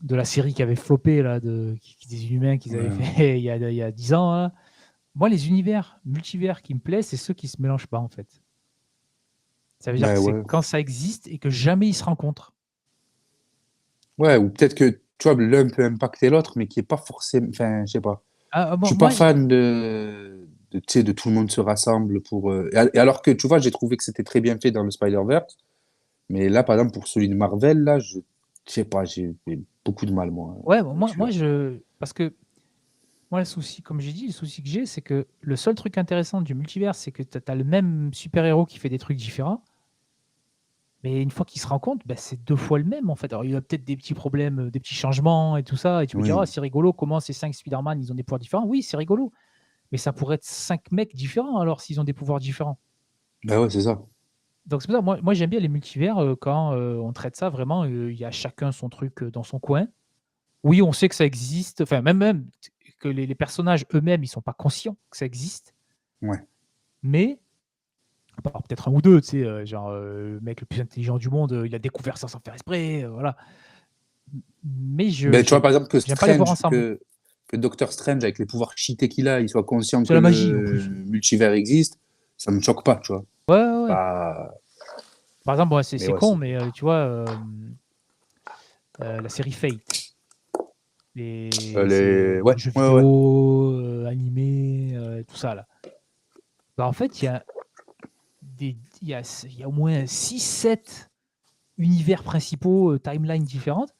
de la série qui avait floppé, là, des Inhumains qu'ils avaient Ouais, fait il y a 10 ans. Là. Moi, les univers multivers qui me plaisent, c'est ceux qui se mélangent pas, en fait. Ça veut dire que c'est ouais, quand ça existe et que jamais ils se rencontrent. ouais, ou peut-être que, tu vois, l'un peut impacter l'autre, mais qui est pas forcément, enfin, je sais pas. Ah, Je bon, suis pas fan tu sais, de tout le monde se rassemble pour. Et alors que, tu vois, j'ai trouvé que c'était très bien fait dans le Spider-Verse, mais là, par exemple, pour celui de Marvel, là, je sais pas, j'ai beaucoup de mal, moi, ouais, bon, avec celui-là. parce que moi, le souci, comme j'ai dit, le souci que j'ai, c'est que le seul truc intéressant du multivers, c'est que tu as le même super-héros qui fait des trucs différents. Mais une fois qu'ils se rencontrent, bah, c'est 2 fois le même, en fait. Alors, il y a peut-être des petits problèmes, des petits changements et tout ça, et tu me diras: «Ah, Oui, c'est rigolo, comment ces 5 Spider-Man, ils ont des pouvoirs différents?» Oui, c'est rigolo, mais ça pourrait être 5 mecs différents, alors, s'ils ont des pouvoirs différents. bah ouais, c'est ça. Donc c'est pour ça, moi j'aime bien les multivers, quand, on traite ça vraiment, il y a chacun son truc, dans son coin. Oui, on sait que ça existe, enfin, même t que les personnages eux-mêmes, ils sont pas conscients que ça existe, Ouais. mais à part peut-être un ou 2, tu sais, genre, le mec le plus intelligent du monde, il a découvert ça sans faire exprès, voilà. Mais Ben, tu vois, par exemple, j'aime pas les voir ensemble. Que Doctor Strange, avec les pouvoirs cheatés qu'il a, il soit conscient C'est que la magie en le plus. multivers existe, ça me choque pas, tu vois. Ouais, ouais, ouais. Bah, Par exemple, ouais, mais c'est ouais, con, c'est. mais tu vois, la série Fate, c'est, Ouais, jeux ouais, ouais. vidéo, animé, tout ça là. Bah, en fait, il y a au moins 6-7 univers principaux, timelines différentes,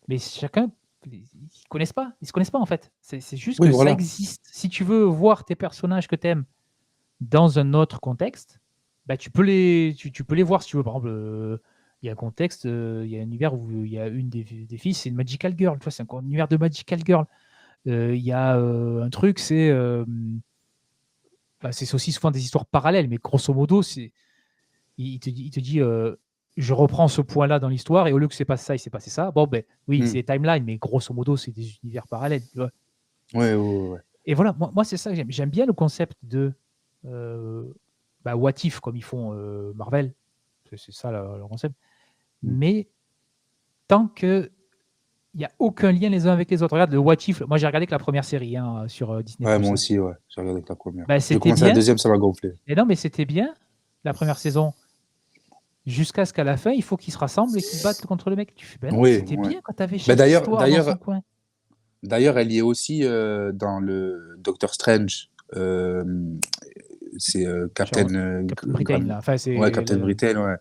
mais chacun, ils se connaissent pas en fait. C'est juste Oui, que ça voilà. existe. Si tu veux voir tes personnages que tu aimes dans un autre contexte, bah, tu peux les voir si tu veux. Par exemple, il y a un contexte, il y a un univers où il y a une des filles, c'est une Magical Girl. Tu vois, c'est un univers de Magical Girl. Il y a un truc, bah, c'est aussi souvent des histoires parallèles, mais grosso modo, il te dit je reprends ce point-là dans l'histoire et au lieu que c'est pas ça, il s'est passé ça. Bon, ben oui, c'est Hmm. des timelines, mais grosso modo, c'est des univers parallèles. Tu vois. Ouais, ouais, ouais, ouais. Et voilà, moi c'est ça que j'aime. J'aime bien le concept de euh, bah, what if, comme ils font Marvel. C'est ça le concept. Hmm. Mais tant que il n'y a aucun lien les uns avec les autres. Regarde le What If. Moi, j'ai regardé que la première série hein, sur Disney+. Ouais, moi Hein. aussi, ouais. J'ai regardé que la première. Bah, J'ai c'était commencé la bien. deuxième, ça m'a gonflé. Et non, mais c'était bien la première saison. jusqu'à ce qu'à la fin, il faut qu'ils se rassemblent et qu'ils battent contre le mec. Tu fais, ben non, Oui, c'était ouais. bien quand t'avais Ben chaque d'ailleurs, histoire dans son d'ailleurs, coin. d'ailleurs, elle y est aussi dans le Doctor Strange. C'est Genre, Captain Captain Britain, là. Enfin, Ouais, c'est Captain Britain, ouais.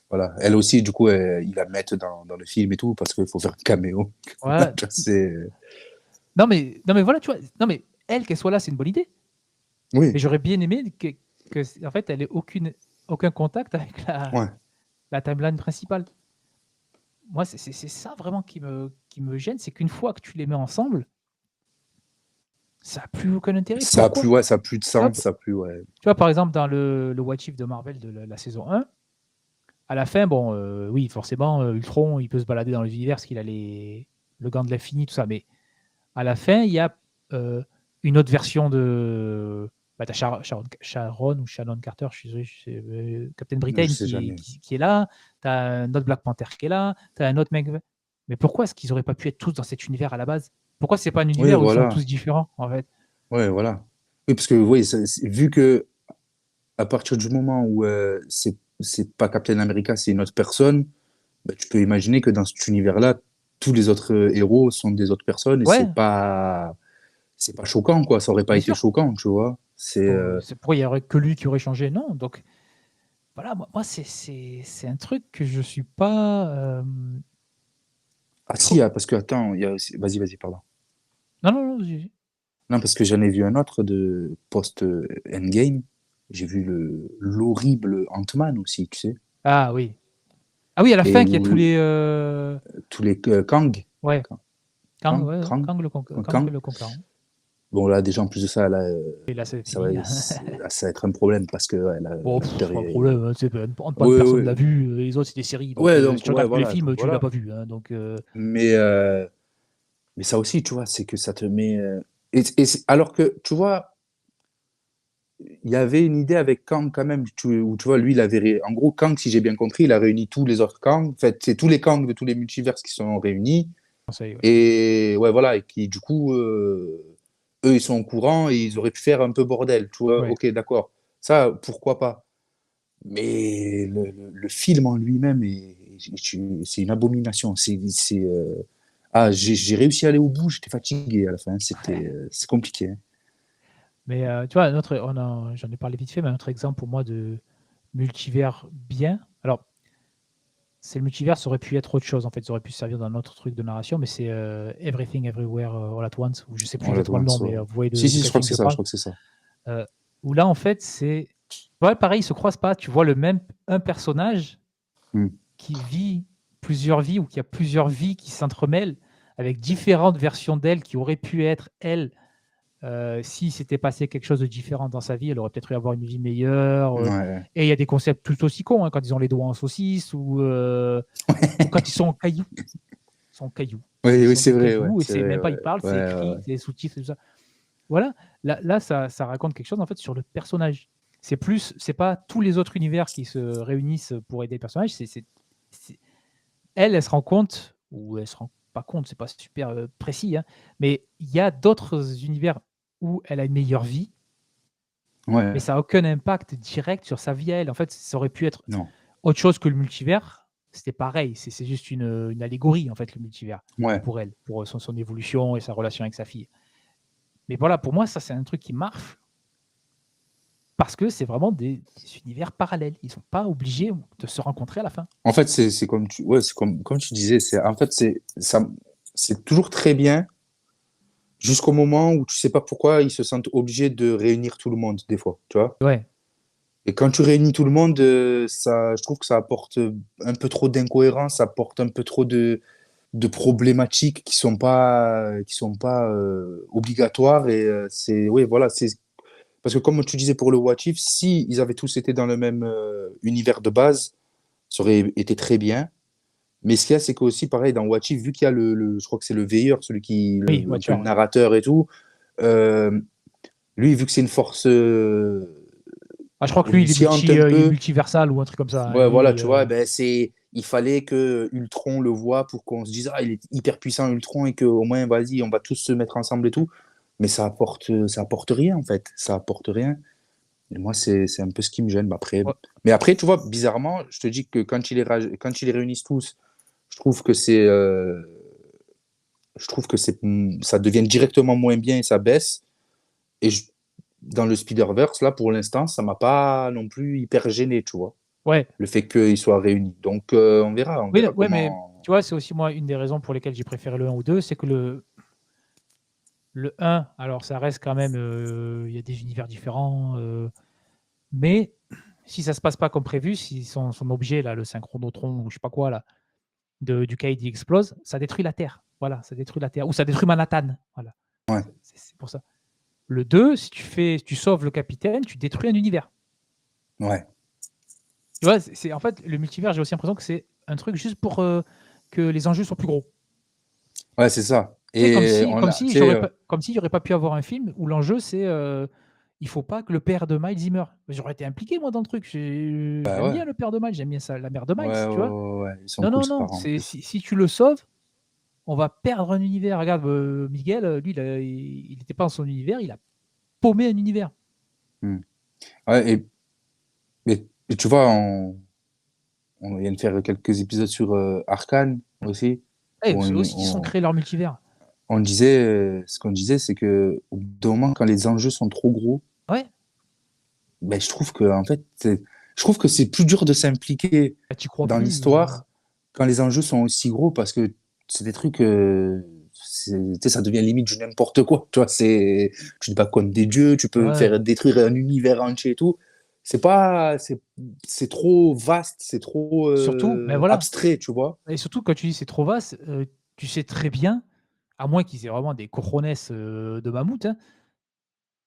Voilà. Elle aussi, du coup, ils la mettent dans le film et tout parce qu'il faut faire un caméo. Voilà, Ouais. tu vois, c'est... Non, mais voilà, tu vois. Non, mais elle, qu'elle soit là, c'est une bonne idée. Oui, Mais j'aurais bien aimé en fait, elle ait aucun contact avec ouais. la timeline principale. Moi, c'est ça vraiment qui me gêne, c'est qu'une fois que tu les mets ensemble, ça n'a plus aucun intérêt. Ça a plus, Pourquoi? ouais, ça a plus de Tu vois, sens, ça a plus, ouais. par exemple, dans le What If de Marvel de la saison 1, à la fin, bon, oui, forcément, Ultron, il peut se balader dans l'univers parce qu'il a le gant de l'infini, tout ça, mais à la fin, il y a une autre version de. Bah, t'as Sharon ou Shannon Carter, je suis désolé, Captain Je Britain sais jamais. qui est là, t'as un autre Black Panther qui est là, t'as un autre mec. Mais pourquoi est-ce qu'ils n'auraient pas pu être tous dans cet univers à la base? Pourquoi c'est pas un Oui, univers où ils sont voilà. tous différents, en fait? Ouais, voilà. Oui, parce que, oui, vu que à partir du moment où c'est pas Captain America, c'est une autre personne, bah, tu peux imaginer que dans cet univers-là, tous les autres héros sont des autres personnes et Ouais, c'est pas choquant, quoi. Ça aurait pas bien été sûr. choquant, tu vois. Pourquoi il n'y aurait que lui qui aurait changé? Non. Donc, voilà, moi c'est un truc que je suis pas. Ah si, Trop... ah, parce que, attends, il y a aussi... Vas-y, vas-y, pardon. Non, non, non. Non, parce que j'en ai vu un autre de post-Endgame. J'ai vu l'horrible Ant-Man aussi, tu sais. Ah oui. Ah oui, à la Et fin, qu'il y a où tous les. tous les Kang, Ouais, Kang, Kang, ouais, Krang, Kang Kang. le Conquérant. Bon, là, déjà, en plus de ça, là, Et là, c'est ça va, fini. ça va être un problème parce que ouais, Bon, l'acteur pas de est... problème. C'est Ant-Man, Oui, personne oui. l'a vu. Les autres, c'est des séries. Donc, Ouais, si donc, tu ouais, regardes tous les voilà, donc films, tu l'as voilà. pas vu. Hein, donc, Mais, euh, mais ça aussi, tu vois, c'est que ça te met... alors que, tu vois, il y avait une idée avec Kang quand même, où tu vois, lui, il avait... En gros, Kang, si j'ai bien compris, il a réuni tous les autres Kang. En fait, c'est tous les Kang de tous les multivers qui sont réunis. conseil, ouais. Et ouais, voilà, et qui, du coup, eux, ils sont au courant et ils auraient pu faire un peu bordel, tu vois. Ouais. Ok, d'accord. Ça, pourquoi pas? Mais le film en lui-même, c'est une abomination. Ah, j'ai réussi à aller au bout, j'étais fatigué à la fin. C'est compliqué, hein. Mais tu vois, j'en ai parlé vite fait, mais un autre exemple pour moi de multivers bien. Alors, c'est le multivers, ça aurait pu être autre chose en fait, ça aurait pu servir d'un autre truc de narration, mais c'est Everything Everywhere All at Once, ou je sais plus On l'a exactement le nom, mais ouais. vous voyez Si, de si, je quel crois que film c'est je ça, je parle. crois que c'est ça. Euh, où là, en fait, c'est. Ouais, pareil, ils se croisent pas. Tu vois un personnage Hmm. qui vit plusieurs vies ou qui a plusieurs vies qui s'entremêlent avec différentes versions d'elle qui auraient pu être elle. Si s'était passé quelque chose de différent dans sa vie, elle aurait peut-être eu à avoir une vie meilleure. Ouais. Et il y a des concepts tout aussi cons, hein, quand ils ont les doigts en saucisse ou quand ils sont en cailloux. Ils sont en cailloux. Oui, Ils oui, sont c'est des vrai, ouais, cailloux et c'est c'est vrai, même pas, ouais. ils parlent, c'est Ouais, ouais, écrit, ouais. c'est sous-titres et tout ça. Voilà, là ça raconte quelque chose en fait sur le personnage. C'est pas tous les autres univers qui se réunissent pour aider le personnage. Elle se rend compte, ou elle se rend pas compte, c'est pas super précis, hein, mais il y a d'autres univers où elle a une meilleure vie, mais Ouais, ça n'a aucun impact direct sur sa vie à elle. En fait, ça aurait pu être non. autre chose que le multivers. C'était pareil, c'est juste une allégorie en fait le multivers Ouais. pour elle, pour son évolution et sa relation avec sa fille. Mais voilà, pour moi, ça c'est un truc qui marche parce que c'est vraiment des univers parallèles. Ils sont pas obligés de se rencontrer à la fin. En fait, c'est comme ouais, c'est comme tu disais, en fait, c'est toujours très bien jusqu'au moment où tu sais pas pourquoi ils se sentent obligés de réunir tout le monde, des fois, tu vois. Ouais, Et quand tu réunis tout le monde, ça, je trouve que ça apporte un peu trop d'incohérence, ça apporte un peu trop de problématiques qui sont pas obligatoires. Et oui, voilà, c'est parce que comme tu disais pour le What If, si ils avaient tous été dans le même univers de base, ça aurait été très bien. Mais ce qu'il y a, c'est qu'aussi, pareil, dans What If, vu qu'il y a je crois que c'est le veilleur, oui, un peu Watcher, le ouais. narrateur et tout, euh, lui, vu que c'est une force Ah, je crois que lui, omnisciente un il est peu, multiversal ou un truc comme ça, hein. ouais, voilà, Lui, tu vois, ben, il fallait que Ultron le voit pour qu'on se dise, ah, il est hyper puissant, Ultron, et qu'au moins, vas-y, on va tous se mettre ensemble et tout. Mais ça apporte rien, en fait. Ça apporte rien. Et moi, c'est un peu ce qui me gêne. Ouais, Mais après, tu vois, bizarrement, je te dis que quand ils les réunissent tous, je trouve que c'est, euh, ça devient directement moins bien et ça baisse. Et dans le Spider-Verse, là, pour l'instant, ça m'a pas non plus hyper gêné, tu vois, ouais. le fait qu'ils soient réunis. Donc, on Oui, verra ouais, mais comment. tu vois, c'est aussi moi une des raisons pour lesquelles j'ai préféré le 1 ou 2, c'est que le 1, alors ça reste quand même, il y a des univers différents, mais si ça se passe pas comme prévu, si son objet là, le synchronotron ou je sais pas quoi là, du Kaïd il explose, ça détruit la Terre. Voilà, ça détruit la Terre ou ça détruit Manhattan. Voilà, Ouais, c'est pour ça. Le 2, si tu sauves le capitaine, tu détruis un univers. ouais, Tu vois, en fait le multivers, j'ai aussi l'impression que c'est un truc juste pour que les enjeux soient plus gros. ouais, c'est ça. Tu sais, Et on a, tu sais, comme si il n'y aurait pas pu avoir un film où l'enjeu c'est il faut pas que le père de Miles y meure. J'aurais été impliqué moi dans le truc. bah J'aime ouais, bien le père de Miles, j'aime bien ça, la mère de Miles, ouais, ouais, tu vois. ouais, ils sont Non, cool non, ses non. parents en C'est plus. si tu le sauves, on va perdre un univers. Regarde, Miguel, lui, il n'était pas dans son univers, il a paumé un univers. Hmm. Ouais, et tu vois, on vient de faire quelques épisodes sur Arcane aussi, Eh, où eux aussi, ils sont créés leur multivers. on disait, ce qu'on disait, c'est que au bout d'un moment, quand les enjeux sont trop gros, Ouais, ben, je trouve que en fait, je trouve que c'est plus dur de s'impliquer bah, tu crois dans plus. l'histoire quand les enjeux sont aussi gros parce que c'est des trucs, tu sais, ça devient limite du n'importe quoi. Tu vois, tu te bats contre des dieux, tu peux Ouais. faire détruire un univers entier et tout. C'est pas, c'est trop vaste, c'est trop Surtout, mais voilà. abstrait, tu vois. Et surtout, quand tu dis c'est trop vaste, tu sais très bien, à moins qu'ils aient vraiment des cojones de mammouth, hein,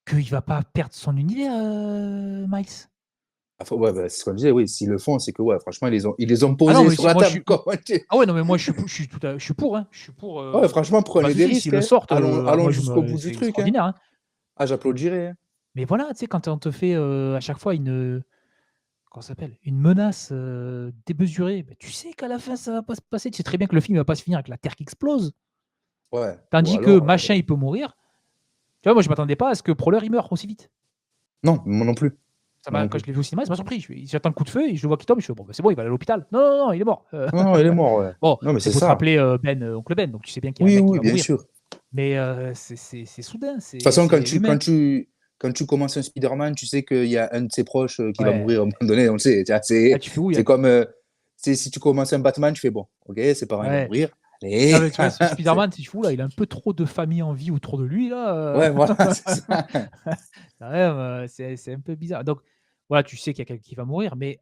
qu'il va pas perdre son univers, Miles. Enfin, ouais, bah, c'est ce qu'on disait, oui, s'ils le font, c'est que ouais, franchement, ils les ont Ah non, posés mais sur si la moi je table, suis quoi. ah ouais, non, mais moi je suis pour, hein. Je suis pour, Ouais, franchement, pas prenez de des souci, risques, s'ils le hein. sortent, Allons moi je jusqu'au me bout du c'est truc, hein. extraordinaire, hein. Ah, j'applaudirais, hein. Mais voilà, tu sais, quand on te fait, à chaque fois comment ça s'appelle? Une menace, démesurée, bah, tu sais qu'à la fin ça va pas se passer. Tu sais très bien que le film il va pas se finir avec la Terre qui explose. Ouais. Ou Tandis que alors, machin, il peut mourir. Tu vois, moi je m'attendais pas à ce que Prowler il meure aussi vite. non, moi non plus. Ça Moi m'a non quand plus. je l'ai vu au cinéma, ça m'a surpris. J'attends le coup de feu et je le vois qui tombe, je fais: «Bon, bah, c'est bon, il va aller à l'hôpital». Non, non, non, il est mort. Non, non, il est mort, ouais. Bon, Non, mais c'est c'est pour te ça. rappeler, Ben, oncle Ben, donc tu sais bien qu'il y a un Oui, mec qui oui, va bien mourir. sûr. De Mais c'est soudain, toute façon, c'est humain. quand tu commences un Spider-Man, tu sais qu'il y a un de ses proches qui va Ouais. mourir à un moment donné, on le sait. Tu vois, Ah, tu fais: «Ouh, il y a». C'est comme si tu commences un Batman, tu fais bon, ok, ses parents ils vont Ouais. mourir. Non, Allez, mais tu vois, Spider-Man, si tu fous là, il a un peu trop de famille en vie autour de lui là, ouais, voilà, c'est ça. quand même, c'est un peu bizarre. Donc voilà, tu sais qu'il y a quelqu'un qui va mourir, mais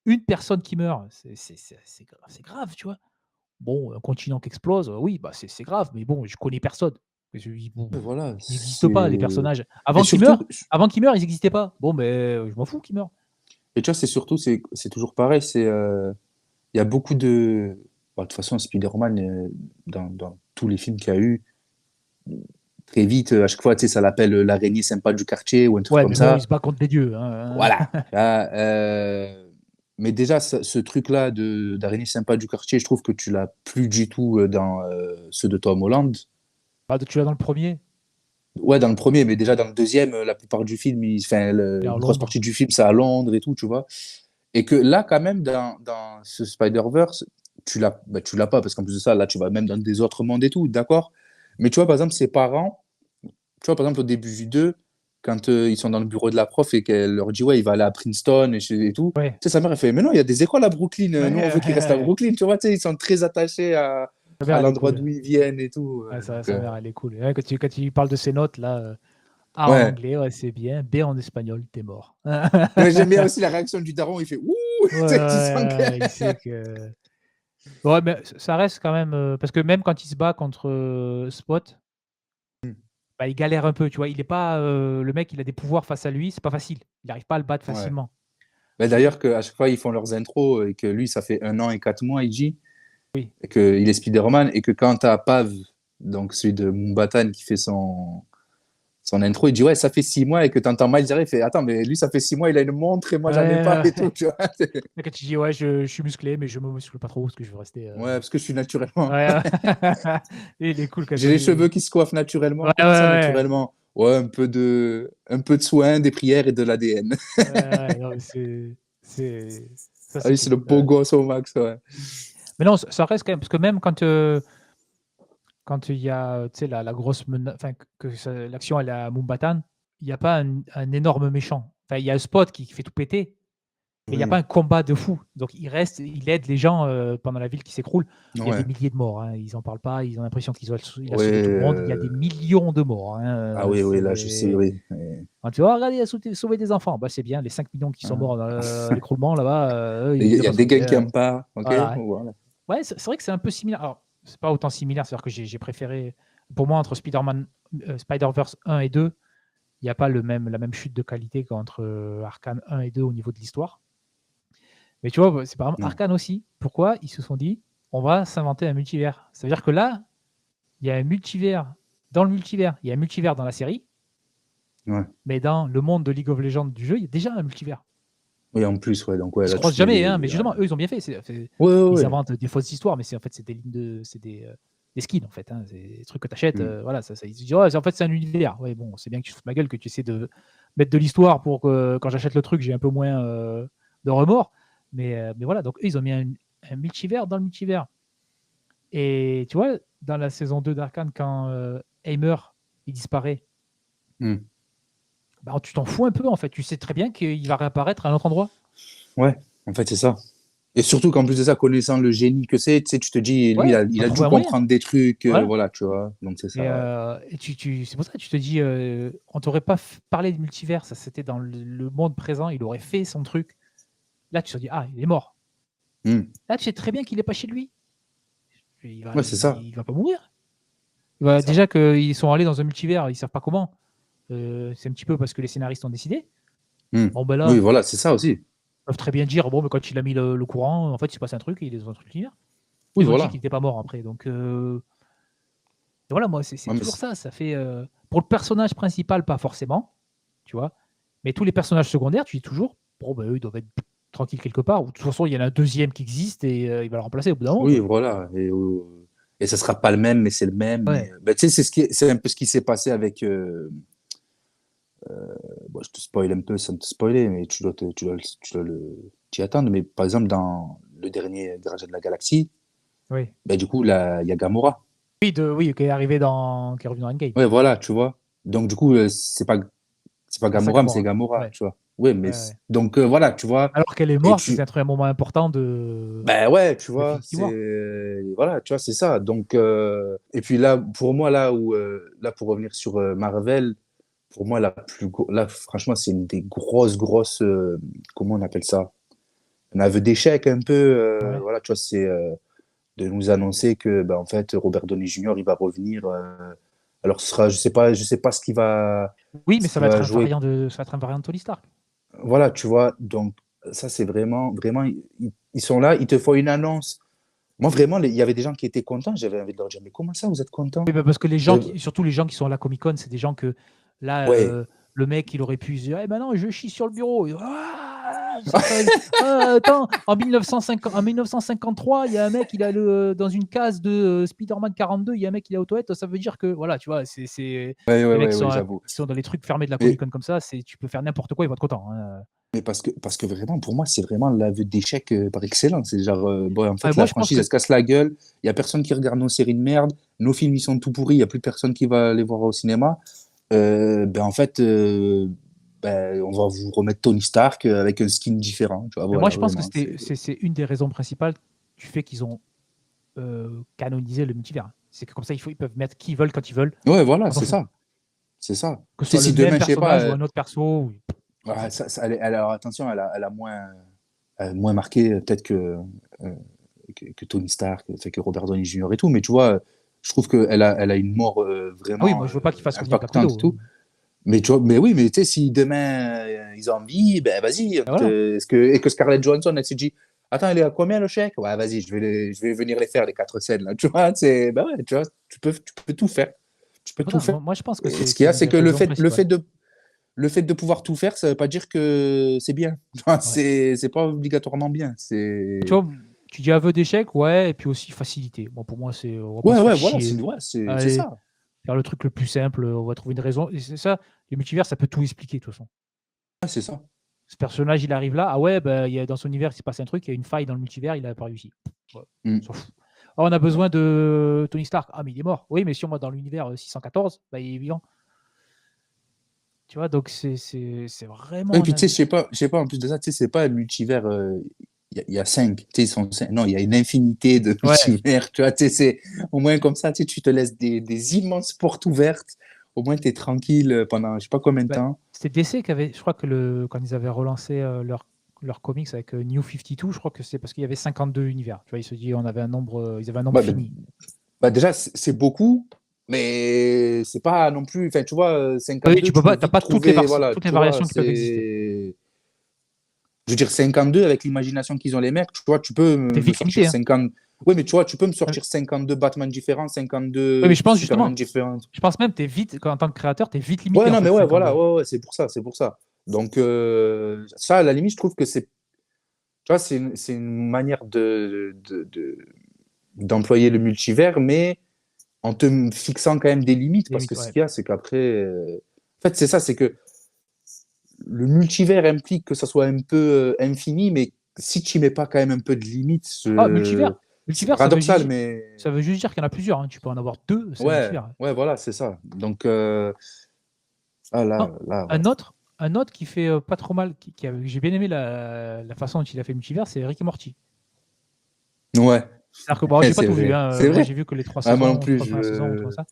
une personne qui meurt, c'est grave, tu vois? Bon, un continent qui explose, oui, bah, c'est grave, mais bon, je connais personne. Je ils bon, Voilà, ils n'existent pas les personnages. et surtout, Avant qu'ils meurent, ils n'existaient pas. Bon, beh, je m'en fous qu'ils meurent. et tu vois, c'est surtout, c'est toujours pareil. Il y a beaucoup de. Bon, de toute façon, Spider-Man, dans tous les films qu'il y a eu, très vite, à chaque fois, tu sais, ça l'appelle l'araignée sympa du quartier ou un truc Ouais, comme mais bon, il ça. se bat contre des dieux, hein, Voilà. Là, mais déjà, ce truc-là d'araignée sympa du quartier, je trouve que tu l'as plus du tout dans ceux de Tom Holland. Bah, tu l'as dans le premier, Ouais, dans le premier, mais déjà dans le deuxième, la plupart du film, enfin, il est à une grosse Londres. partie du film, c'est à Londres et tout, tu vois. Et que là, quand même, dans ce Spider-Verse, tu l'as pas, parce qu'en plus de ça, là, tu vas même dans des autres mondes et tout, d'accord? Mais tu vois, par exemple, ses parents, tu vois, par exemple, au début du 2, quand ils sont dans le bureau de la prof et qu'elle leur dit, ouais, il va aller à Princeton et tout, Ouais. tu sais, sa mère, elle fait, mais non, il y a des écoles à Brooklyn, Ouais, nous, on veut qu'ils restent à ouais. Brooklyn, tu vois, tu sais, ils sont très attachés Sa mère, à elle est l'endroit cool. d'où ils viennent et tout. Ouais, Donc, sa mère, elle est cool. Ouais, quand tu parles de ses notes là, A en ouais. anglais, ouais, c'est bien, B en espagnol, tu es mort. Mais j'aime bien aussi la réaction du daron, il fait, ouh, Ouais, tu sais, tu sens que. ouais, il sait que ouais, mais ça reste quand même, parce que même quand il se bat contre, Spot, bah, il galère un peu, tu vois? Il est pas, le mec, il a des pouvoirs face à lui, c'est pas facile. Il arrive pas à le battre Ouais. facilement. Mais d'ailleurs, qu'à chaque fois, ils font leurs intros et que lui, ça fait 1 an et 4 mois, il dit, Oui. et qu'il est Spider-Man, et que quand t'as Pav, donc celui de Moumbatan qui fait son intro, il dit ouais, ça fait 6 mois, et que t'entends Miles dire, il fait attends, mais lui, ça fait 6 mois, il a une montre et moi, Ouais, j'en ai pas ouais, et tout, ouais. tu vois. Et quand tu dis: «Ouais, je suis musclé, mais je me muscle pas trop parce que je veux rester, Ouais, parce que je suis naturellement. ouais, ouais. Il est cool quand J'ai les cheveux qui se coiffent naturellement, ouais, ouais, comme ça, ouais. naturellement. Ouais, un peu de soin, des prières et de l'ADN. Ouais, non, mais ça, Ah c'est oui, c'est cool. le beau gosse au max, ouais. Mais non, ça reste quand même, parce que même quand il y a, tu sais, la grosse menace, enfin, l'action elle est à Mumbatan, il n'y a pas un énorme méchant. Enfin, il y a un spot qui fait tout péter, mais il n'y a pas Oui, un combat de fou. Donc il aide les gens pendant la ville qui s'écroule. Il y a des ouais, milliers de morts, hein. Ils n'en parlent pas, ils ont l'impression il a ouais. sauvé tout le monde. Il y a des millions de morts, hein. Ah oui, oui, là, je sais, oui. Quand tu vois, regarde, il a sauvé des enfants. Bah, c'est bien, les 5 millions qui sont morts dans l'écroulement là-bas, eux, Il il les a y a pas des sauvés, gangs qui hein. aiment pas, ok? Voilà. Voilà. Ouais, c'est vrai que c'est un peu similaire. Alors, c'est pas autant similaire, c'est-à-dire que j'ai préféré, pour moi, entre Spider-Verse 1 et 2, il n'y a pas la même chute de qualité qu'entre Arcane 1 et 2 au niveau de l'histoire. Mais tu vois, c'est par exemple Non. Arcane aussi. Pourquoi ils se sont dit, on va s'inventer un multivers? Ça veut dire que là, il y a un multivers dans le multivers, il y a un multivers dans la série, Ouais. mais dans le monde de League of Legends du jeu, il y a déjà un multivers. Oui, en plus, ouais, donc ouais, Ils se là, tu croisent te mets jamais, hein, mais les. Ouais, justement, eux, ils ont bien fait. ouais, ouais. Ils Ouais. inventent des fausses histoires, mais en fait, c'est des lignes c'est des skins, en fait, hein. C'est des trucs que tu achètes. Hmm. Voilà, ils se disent, ouais, en fait, c'est un univers. Ouais, bon, c'est bien que tu te foutes ma gueule, que tu essaies de mettre de l'histoire pour que quand j'achète le truc, j'ai un peu moins de remords. Mais voilà, donc eux, ils ont mis un multivers dans le multivers. Et tu vois, dans la saison 2 d'Arcane, quand Heimer, il disparaît, Hmm. bah, tu t'en fous un peu, en fait. Tu sais très bien qu'il va réapparaître à un autre endroit. Ouais, en fait, c'est ça. Et surtout qu'en plus de ça, connaissant le génie que c'est, tu sais, tu te dis, lui, Ouais, il il va a dû trouver un moyen. comprendre des trucs, Voilà. voilà, tu vois. Donc, c'est Et, ça, ouais. c'est pour ça que tu te dis, on t'aurait pas parlé de multivers, ça c'était dans le monde présent, il aurait fait son truc. Là, tu te dis, ah, il est mort. Hmm. Là, tu sais très bien qu'il est pas chez lui. Ouais, c'est ça. Il va pas mourir. C'est ça. Déjà qu'ils sont allés dans un multivers, ils savent pas comment. C'est un petit peu parce que les scénaristes ont décidé. Hmm. Bon, ben là, Oui, voilà, c'est ça aussi. ils peuvent très bien dire, bon, mais quand il a mis le courant, en fait, il se passe un truc et il est dans un truc multivers. Oui, Ils ont dit voilà. qu'il n'était pas mort après. Donc, voilà, moi, c'est Ouais, mais toujours ça. Ça fait, pour le personnage principal, pas forcément, tu vois. Mais tous les personnages secondaires, tu dis toujours, bon, ben, eux, ils doivent être tranquilles quelque part. Ou de toute façon, il y en a un deuxième qui existe et il va le remplacer au bout d'un moment, oui, quoi. voilà. Et ça sera pas le même, mais c'est le même. Mais, Ouais. bah, tu sais, c'est un peu ce qui s'est passé avec. Bon, je te spoil un peu sans te spoiler, mais tu dois t'y attendre. Mais par exemple, dans le dernier Gardien de la Galaxie, Oui. bah, du coup, là, il y a Gamora. Oui, qui est arrivé qui est revenu dans Endgame. Ouais, voilà, tu vois. Donc, du coup, c'est pas C'est ça, Gamora, mais c'est Gamora. Gamora, Ouais. tu vois. Ouais, mais Ouais, ouais. donc, voilà, tu vois. Alors qu'elle est Et morte, c'est tu. un moment important Ben ouais, tu de vois, Infinity War. voilà, tu vois, c'est ça. Donc, et puis là, pour moi, là, pour revenir sur Marvel, pour moi, là, franchement, c'est une des grosses, comment on appelle ça? Un aveu d'échec un peu, Ouais. voilà, tu vois, c'est de nous annoncer que, ben, en fait, Robert Downey Jr., il va revenir. Alors, je sais pas Oui, mais ce qu'il va jouer. ça va être un variant de Tony Stark. Voilà, tu vois, donc ça, c'est vraiment, ils sont là, ils te font une annonce. Moi, vraiment, il y avait des gens qui étaient contents. J'avais envie de leur dire, mais comment ça, vous êtes contents? Oui, bah, parce que Vous avez- surtout les gens qui sont à la Comic Con, c'est des gens que là, Ouais, le mec, il aurait pu se dire, eh ben non, je chie sur le bureau. Attends, en 1953, il y a un mec, il a dans une case de Spider-Man 42, il y a un mec, il est aux toilettes. Ça veut dire que, voilà, tu vois, les mecs j'avoue. qui sont dans les trucs fermés de la Comic Mais, Con comme ça, tu peux faire n'importe quoi, ils vont être contents, hein. mais parce que vraiment, pour moi, c'est vraiment l'aveu d'échec par excellence. C'est genre, bon, en fait, Moi, la je pense franchise, elle que se casse la gueule. Il y a personne qui regarde nos séries de merde. Nos films, ils sont tout pourris. Il y a plus personne qui va les voir au cinéma. Ben, en fait, ben, on va vous remettre Tony Stark avec un skin différent. Tu vois, moi, voilà, je pense que vraiment. c'est une des raisons principales du fait qu'ils ont canoniser le multivers. C'est que comme ça, ils peuvent mettre qui ils veulent quand ils veulent. Ouais, voilà, On s'en c'est fout. ça. C'est ça. Que ce Tu sais, soit le si même demain, je sais pas, personnage ou un autre perso. On s'en ouais, fout. alors attention, elle a moins marqué peut-être que Tony Stark, fait que Robert Downey Jr. et tout, mais tu vois, je trouve elle a une mort Ah oui, vraiment moi, je veux pas qu'il fasse revenir Black impactante et Widow, hein. tout. Mais tu vois, mais oui, mais tu sais, si demain ils ont envie, ben vas-y. Et voilà. Et que Scarlett Johansson, elle s'est dit, attends, elle est à combien le chèque? Ouais, vas-y, je vais venir les faire, les 4 scènes, là. Tu vois, c'est, ben ouais, tu vois, tu peux tout faire. Tu peux C'est pour tout ça, faire. moi, je pense que Et ce qu'il c'est y a, une c'est des que raisons principales. le fait de pouvoir tout faire, ça veut pas dire que c'est bien. Enfin, Ouais. c'est pas obligatoirement bien. Tu C'est, vois, tu dis aveu d'échec, ouais, et puis aussi facilité. Bon, pour moi, on va pas ouais, se faire ouais, voilà, chier. c'est Allez, ça. faire le truc le plus simple, on va trouver une raison. Et c'est ça, les multivers, ça peut tout expliquer, de toute façon. Ouais, c'est ça. Ce personnage, il arrive là, ah ouais, bah, dans son univers, il s'est passé un truc, il y a une faille dans le multivers, il n'a pas réussi. Ouais, Mm. on s'en fout. Ah, on a besoin de Tony Stark. Ah, mais il est mort. Oui, mais si on va dans l'univers 614, bah, il est vivant. Tu vois, donc c'est vraiment Et puis, tu sais, je sais pas, en plus de ça, tu sais, c'est pas un multivers, il y a 5, tu sais, ils sont cinq. Non, il y a une infinité de Ouais, multivers, tu vois, tu sais, c'est, au moins comme ça, tu sais, tu te laisses des immenses portes ouvertes, au moins tu es tranquille pendant je sais pas combien de ouais. temps. C'était DC qui avait, je crois que quand ils avaient relancé leur comics avec New 52, je crois que c'est parce qu'il y avait 52 univers. Tu vois, ils se dit on avait un nombre, ils avaient un nombre Bah, fini. déjà, c'est beaucoup, mais c'est pas non plus, enfin, tu vois, Oui, 52, tu peux tu peux pas, t'as vite pas trouver, voilà, toutes les tu vois, variations qui peuvent exister. c'est. Je veux dire, 52, avec l'imagination qu'ils ont les mecs, tu vois, tu peux T'es me vite sortir limité, hein. 50. Oui, mais tu vois, tu peux me Oui, sortir 52 Batman différents, mais 52 je pense Superman justement, différents. je pense même que t'es vite, en tant que créateur, t'es vite Ouais, limité en non, mais fait, ouais, voilà, 52. ouais, ouais, c'est pour ça, c'est pour ça. Donc, ça, à la limite, je trouve que c'est, tu vois, c'est une manière d'employer le multivers, mais en te fixant quand même des limites, parce Limite, que ce ouais. qu'il y a, c'est qu'après, en fait, c'est ça, c'est que le multivers implique que ça soit un peu infini, mais si tu n'y mets pas quand même un peu de limites, Ah, c'est multivers, paradoxal, mais ça veut juste dire qu'il y en a plusieurs, hein. Tu peux en avoir deux, c'est un ouais, multivers. ouais, voilà, c'est ça. Donc, ah, Non, ouais. un autre qui fait pas trop mal, j'ai bien aimé la façon dont il a fait multivers, c'est Rick et Morty. Ouais, C'est-à-dire que bon, j'ai pas c'est tout vu, vrai. hein. C'est Moi, vrai. j'ai vu que les Ah, moi non plus, trois premières saisons, tout ça.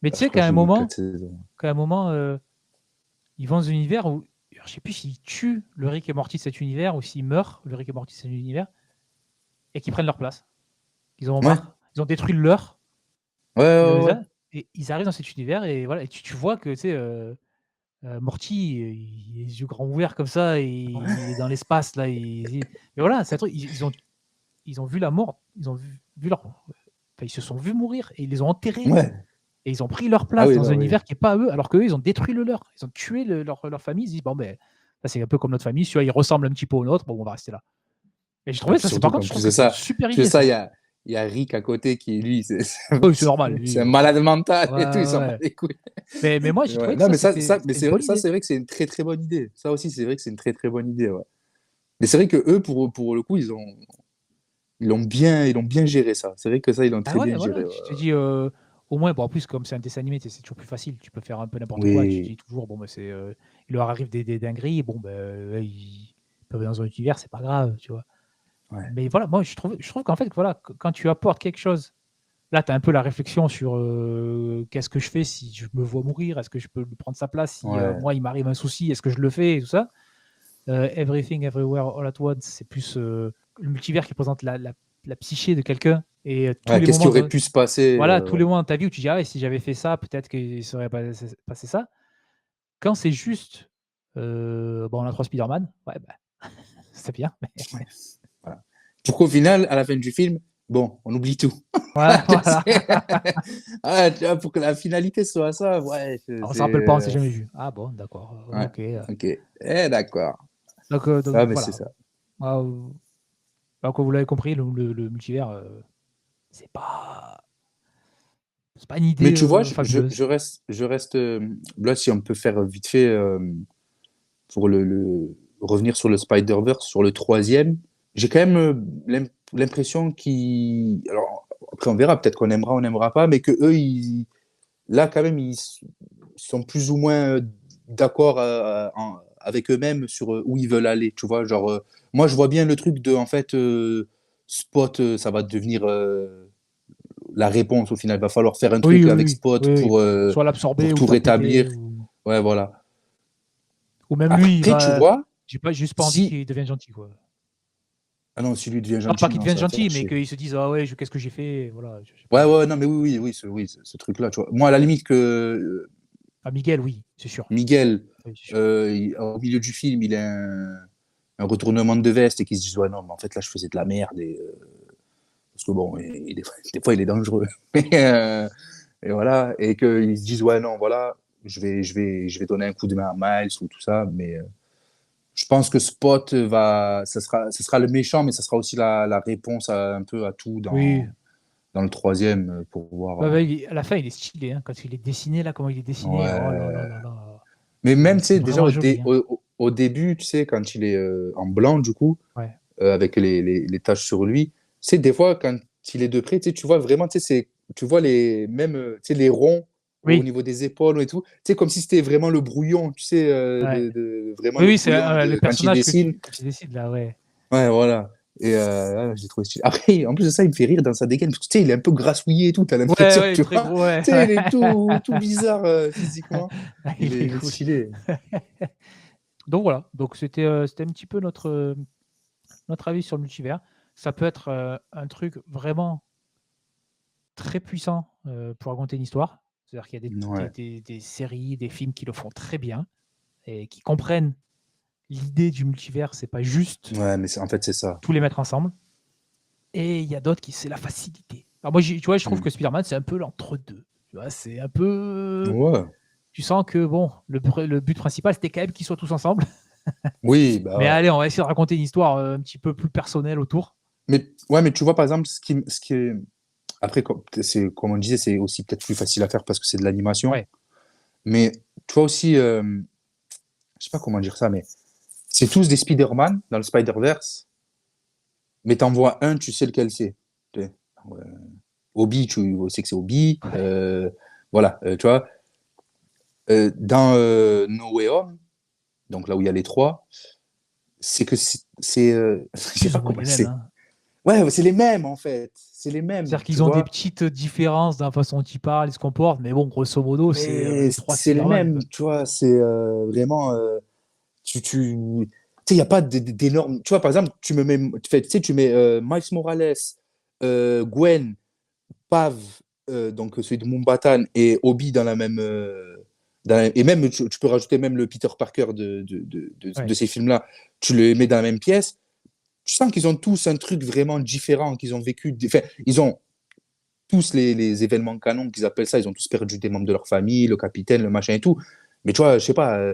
Mais tu je sais crois que j'ai vu 4 saisons. qu'à un moment, ils vont dans un univers où, alors, je sais plus s'ils tuent le Rick et Morty de cet univers ou s'ils meurent le Rick et Morty de cet univers et qu'ils prennent leur place. Ils en ont Ouais, marre. Ils ont détruit le leur. ouais, Ils ont ouais, les ouais. et ils arrivent dans cet univers et voilà. Et tu vois que tu sais, Morty, il a les yeux grands ouverts comme ça et il est dans l'espace là. Mais voilà, c'est un truc. Ils ont vu la mort. Ils ont vu leur. Enfin, ils se sont vus mourir et ils les ont enterrés. Ouais. Et ils ont pris leur Ah place oui, dans un non, oui. univers qui n'est pas à eux, alors qu'eux, ils ont détruit le leur. Ils ont tué leur famille. Ils se disent, bon, ben, ça, c'est un peu comme notre famille. Celui-là, il ressemble un petit peu au nôtre. Bon, on va rester là. Et j'ai Et trouvé puis ça, par surtout contre, qu'en je trouve plus que de c'est une ça, super plus de idée, ça, ça. il y a Rick à côté qui, lui, Oui, c'est normal, c'est lui. un malade mental Ouais, et tout, il s'en bat ouais. les couilles. Mais moi, j'ai Ouais. trouvé que Non, ça, mais c'était une bonne ça, idée. c'est vrai que c'est une très très bonne idée. Ça aussi, c'est vrai que c'est une très très bonne idée. Ouais. Mais c'est vrai que eux, pour le coup, ils l'ont bien géré ça. C'est vrai que ça, ils l'ont Ah très ouais, bien voilà. géré. Ouais. Tu te dis, au moins, bon, en plus, comme c'est un dessin animé, c'est toujours plus facile. Tu peux faire un peu n'importe quoi. Tu te Oui, dis toujours, bon, ben, il leur arrive des dingueries. Bon, ben, ils peuvent aller dans un univers, c'est pas grave, tu vois. ouais, Mais voilà, moi, je trouve qu'en fait, voilà, quand tu apportes quelque chose. Là, tu as un peu la réflexion sur qu'est-ce que je fais si je me vois mourir? Est-ce que je peux lui prendre sa place si ouais, moi, il m'arrive un souci? Est-ce que je le fais? Et tout ça. Everything, Everywhere, All at Once, c'est plus le multivers qui représente la psyché de quelqu'un. Et ouais. Qu'est-ce qui aurait pu se passer voilà, tous ouais. les moments dans ta vie où tu dis, ah ouais, si j'avais fait ça, peut-être qu'il serait passé ça. Quand c'est juste, bon, on a trois Spider-Man, ouais, bah, c'est bien. Mais... Ouais, voilà. Pour qu'au final, à la fin du film, bon, on oublie tout. Ouais, voilà. Ah, tu vois, pour que la finalité soit ça, ouais, On se c'est. rappelle pas, on s'est jamais vu. Ah bon, d'accord, Ouais, ok. ok. Eh, d'accord. Donc Ah, mais c'est voilà. ça. Ah, alors que vous l'avez compris, le multivers, c'est pas une Mais idée tu vois, fabuleuse. je reste là, si on peut faire vite fait pour revenir sur le Spider-Verse, sur le troisième, j'ai quand même l'impression qu'ils. Alors, après, on verra, peut-être qu'on aimera, on n'aimera pas, mais que eux, là, quand même, ils sont plus ou moins d'accord avec eux-mêmes sur où ils veulent aller. Tu vois, genre, moi, je vois bien le truc de, en fait, Spot, ça va devenir la réponse au final. Il va falloir faire un Oui, truc oui, avec oui, Spot oui, oui. Soit l'absorber pour ou le tout faire rétablir. péter, Ouais, voilà. ou même lui, Après, tu vois, j'ai juste pas envie si. qu'il devienne gentil, quoi. Ah non, si lui devient Non, pas gentil, qu'il non, devienne ça va faire gentil, mais chier. qu'ils se disent, ah ouais, qu'est-ce que j'ai fait, voilà, je sais Ouais, pas. ouais, non, mais ce truc-là, tu vois. Moi, à la limite que Ah, Miguel, oui, c'est sûr. Miguel, Oui, c'est sûr. au milieu du film, il a un retournement de veste et qu'il se dise, ouais, non, mais en fait, là, je faisais de la merde. Parce que bon, des fois, il est dangereux. Et voilà. Et qu'ils se disent, ouais, non, voilà, je vais donner un coup de main à Miles ou tout ça. Mais je pense que Spot ça sera le méchant, mais ça sera aussi la réponse un peu à tout Oui, dans le troisième pour voir. À la fin, il est stylé, hein, quand il est dessiné, là, comment il est dessiné. Oh là là Ouais. là là. Mais même, tu C'est sais, déjà vraiment joli, hein. au début, tu sais, quand il est en blanc, du coup, Ouais. avec les taches sur lui, tu sais, des fois, quand il est de près, tu sais, tu vois vraiment, tu sais, tu vois même, tu sais, les ronds au Oui, niveau des épaules et tout. Tu sais, comme si c'était vraiment le brouillon, tu sais, ouais. vraiment Oui, le oui, c'est brouillon le de quand il personnage dessine. que tu décides, là, ouais. Ouais, voilà. Et j'ai trouvé stylé. Après, en plus de ça, il me fait rire dans sa dégaine, parce que tu sais, il est un peu grassouillé et tout, t'as Ouais, l'impression, ouais, il est tu très vois. gros, ouais. Tu sais, il est tout bizarre physiquement. Il est Il est cool. stylé. Donc voilà, donc c'était un petit peu notre avis sur le multivers. Ça peut être un truc vraiment très puissant pour raconter une histoire. C'est-à-dire qu'il y a Ouais, des séries, des films qui le font très bien et qui comprennent l'idée du multivers. C'est pas juste ouais, mais en fait, c'est ça. tous les mettre ensemble. Et il y a d'autres qui c'est la facilité. Alors moi, tu vois, je trouve Mm. que Spider-Man, c'est un peu l'entre-deux. Tu vois, c'est un peu. Ouais. Tu sens que bon, le but principal, c'était quand même qu'ils soient tous ensemble. Oui, bah Mais ouais. allez, on va essayer de raconter une histoire un petit peu plus personnelle autour. Mais ouais, mais tu vois, par exemple, ce qui est... Après, c'est, comme on disait, c'est aussi peut-être plus facile à faire parce que c'est de l'animation. Ouais, Mais tu vois aussi, je sais pas comment dire ça, mais c'est tous des Spider-Man dans le Spider-Verse, mais t'en vois un, tu sais lequel c'est. Tu sais, ouais. Obi, tu sais que c'est Obi. ouais. Voilà, tu vois. Dans No Way Home, donc là où il y a les trois, c'est que je sais Plus pas ou moins comment les mêmes, c'est. hein. Ouais, c'est les mêmes en fait. C'est les mêmes, C'est-à-dire tu qu'ils ont des vois. petites différences dans la façon dont ils parlent, ils se comportent, mais bon, grosso modo, c'est Mais les trois c'est les Spider-Man, mêmes, quoi. tu vois. C'est vraiment. Tu sais, il n'y a pas d'énormes. Tu vois, par exemple, tu sais, tu mets Miles Morales, Gwen, Pav, donc celui de Mumbatan, et Obi dans la même. Et même, tu peux rajouter même le Peter Parker de Ouais. ces films-là. Tu les mets dans la même pièce. Tu sens qu'ils ont tous un truc vraiment différent, qu'ils ont vécu. Enfin, ils ont tous les événements canons qu'ils appellent ça. Ils ont tous perdu des membres de leur famille, le capitaine, le machin et tout. Mais tu vois, je sais pas.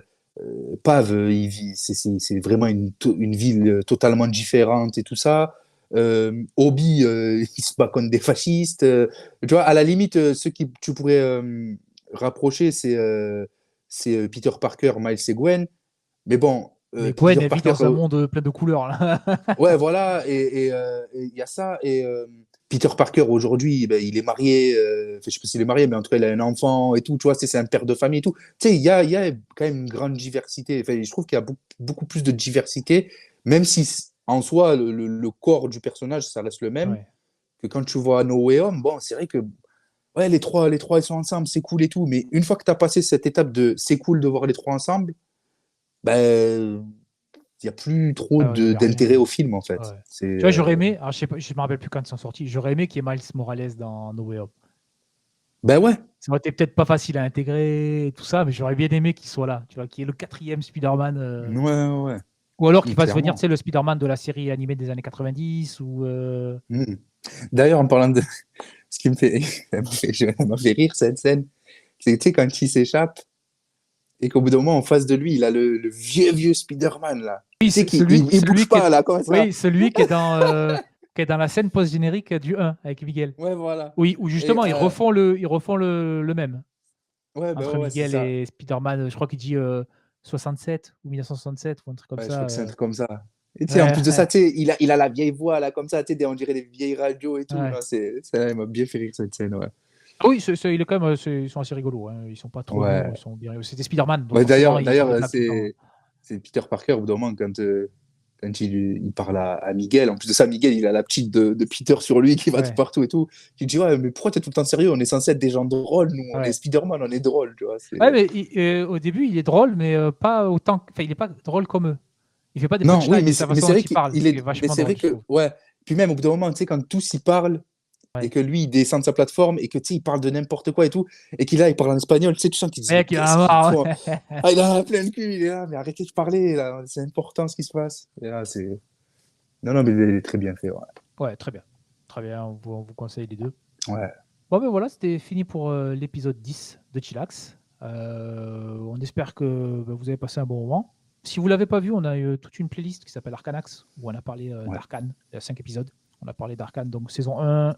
Pav, c'est vraiment une ville totalement différente et tout ça. Obi, il se bat contre des fascistes. Tu vois, à la limite, ceux qui tu pourrais rapprocher, c'est Peter Parker, Miles et Gwen. Mais bon, Mais Gwen, Peter elle vit Parker, dans un monde plein de couleurs, là. ouais, voilà, et il y a ça. Et Peter Parker, aujourd'hui, ben, il est marié, enfin, je sais pas s'il est marié, mais en tout cas, il a un enfant et tout, tu vois, c'est un père de famille et tout. Tu sais, il y a quand même une grande diversité. Enfin, je trouve qu'il y a beaucoup plus de diversité, même si en soi, le corps du personnage, ça reste le même, Ouais. que quand tu vois No Way Home, bon, c'est vrai que ouais, les trois, ils sont ensemble, c'est cool et tout, mais une fois que tu as passé cette étape de c'est cool de voir les trois ensemble, ben, il n'y a plus trop Ah ouais, il y avait d'intérêt rien. au film, en fait. Ouais. C'est, Tu vois, j'aurais aimé, alors je sais pas, je me rappelle plus quand ils sont sortis, j'aurais aimé qu'il y ait Miles Morales dans No Way Home. ben ouais, Ça aurait été peut-être pas facile à intégrer et tout ça, mais j'aurais bien aimé qu'il soit là, tu vois, qu'il y ait le quatrième Spider-Man. ouais, ouais, ouais. Ou alors qu'il fasse venir, tu Clairement. sais, le Spider-Man de la série animée des années 90 ou. Mm. D'ailleurs, en parlant de ce qui me fait, ça m'a fait rire cette scène, c'est tu sais, quand il s'échappe et qu'au bout d'un moment, en face de lui, il a le vieux Spider-Man, là. Oui, Tu sais qu'il il celui bouge qui pas, est, là, comme ça. oui, celui qui est dans la scène post-générique du 1 avec Miguel. Ouais, voilà. Oui, où Et justement ils refont le même ouais, ben entre ouais, c'est Miguel ça. et Spider-Man. Je crois qu'il dit 67 ou 1967 ou un truc comme Ouais, je ça. crois que c'est un truc comme ça. Et tu sais, en Ouais, plus de ça, tu sais, il a la vieille voix, là, comme ça, tu sais, on dirait des vieilles radios et tout. ouais. Non, il m'a bien fait rire cette scène, ouais. Ah oui, il est quand même, ils sont assez rigolos, hein. Ils sont pas trop lourds, ils Ouais. sont bien. C'est des Spider-Man, donc Ouais, forcément ils font d'ailleurs, des blagues tout le temps. c'est Peter Parker, au bout d'un moment, quand il parle à Miguel, en plus de ça, Miguel, il a la petite de Peter sur lui qui va tout Ouais, partout et tout. Qui dit, ouais, mais pourquoi t'es tout le temps sérieux? On est censé être des gens drôles, nous, on est ouais. Spider-Man, on est drôle, tu vois. Ouais, mais au début, il est drôle, mais pas autant. Enfin, il est pas drôle comme eux. Il fait pas des Non, oui, punchlines, mais c'est la mais façon c'est dont vrai il parle qu'il qui est est, mais vachement c'est vrai drôle, je que, trouve. ouais. Puis même, au bout d'un moment, tu sais, quand tous y parlent, et Ouais. que lui, il descend de sa plateforme, et que, tu sais, il parle de n'importe quoi et tout, et qu'il il parle en espagnol, tu sais, tu sens qu'il dit, mais Mec, il en a qu'est-ce qu'ils marre. font? Ah, il a plein de cul, il est là, mais arrêtez de parler, là, c'est important ce qui se passe. Et là, c'est. Non, non, mais il est très bien fait, ouais. Ouais, très bien. Très bien, on vous conseille les deux. Ouais. Bon, ben voilà, c'était fini pour l'épisode 10 de Chillax. On espère que vous avez passé un bon moment. Si vous ne l'avez pas vu, on a toute une playlist qui s'appelle Arcanax, où on a parlé Ouais. d'Arcane. Il y a 5 épisodes. On a parlé d'Arcane, donc saison 1,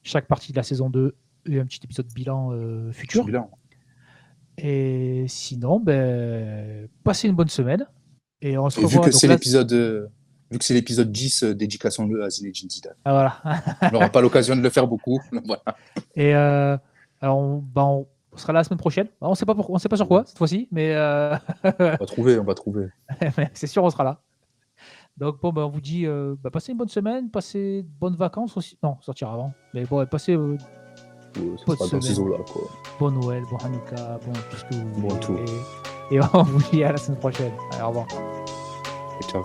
chaque partie de la saison 2 et un petit épisode bilan futur. Bilan. Et sinon, passez une bonne semaine. Et on se Et revoit. vu que Donc c'est là, l'épisode 10, dédicaçons-le à Zinedine Zidane. ah, voilà. On n'aura pas l'occasion de le faire beaucoup. Voilà. Et alors, on sera là la semaine prochaine. On sait pas sur quoi cette fois-ci, mais On va trouver. mais c'est sûr, on sera là. Donc bon, on vous dit, passez une bonne semaine, passez de bonnes vacances aussi. Non, sortir avant. Mais bon, passez Ça bonne sera dans ces semaine, eaux-là, quoi. bon Noël, bon Hanouka, bon tout ce que vous Bon voulez. tout. Et on vous dit à la semaine prochaine. Allez, au revoir. Et ciao.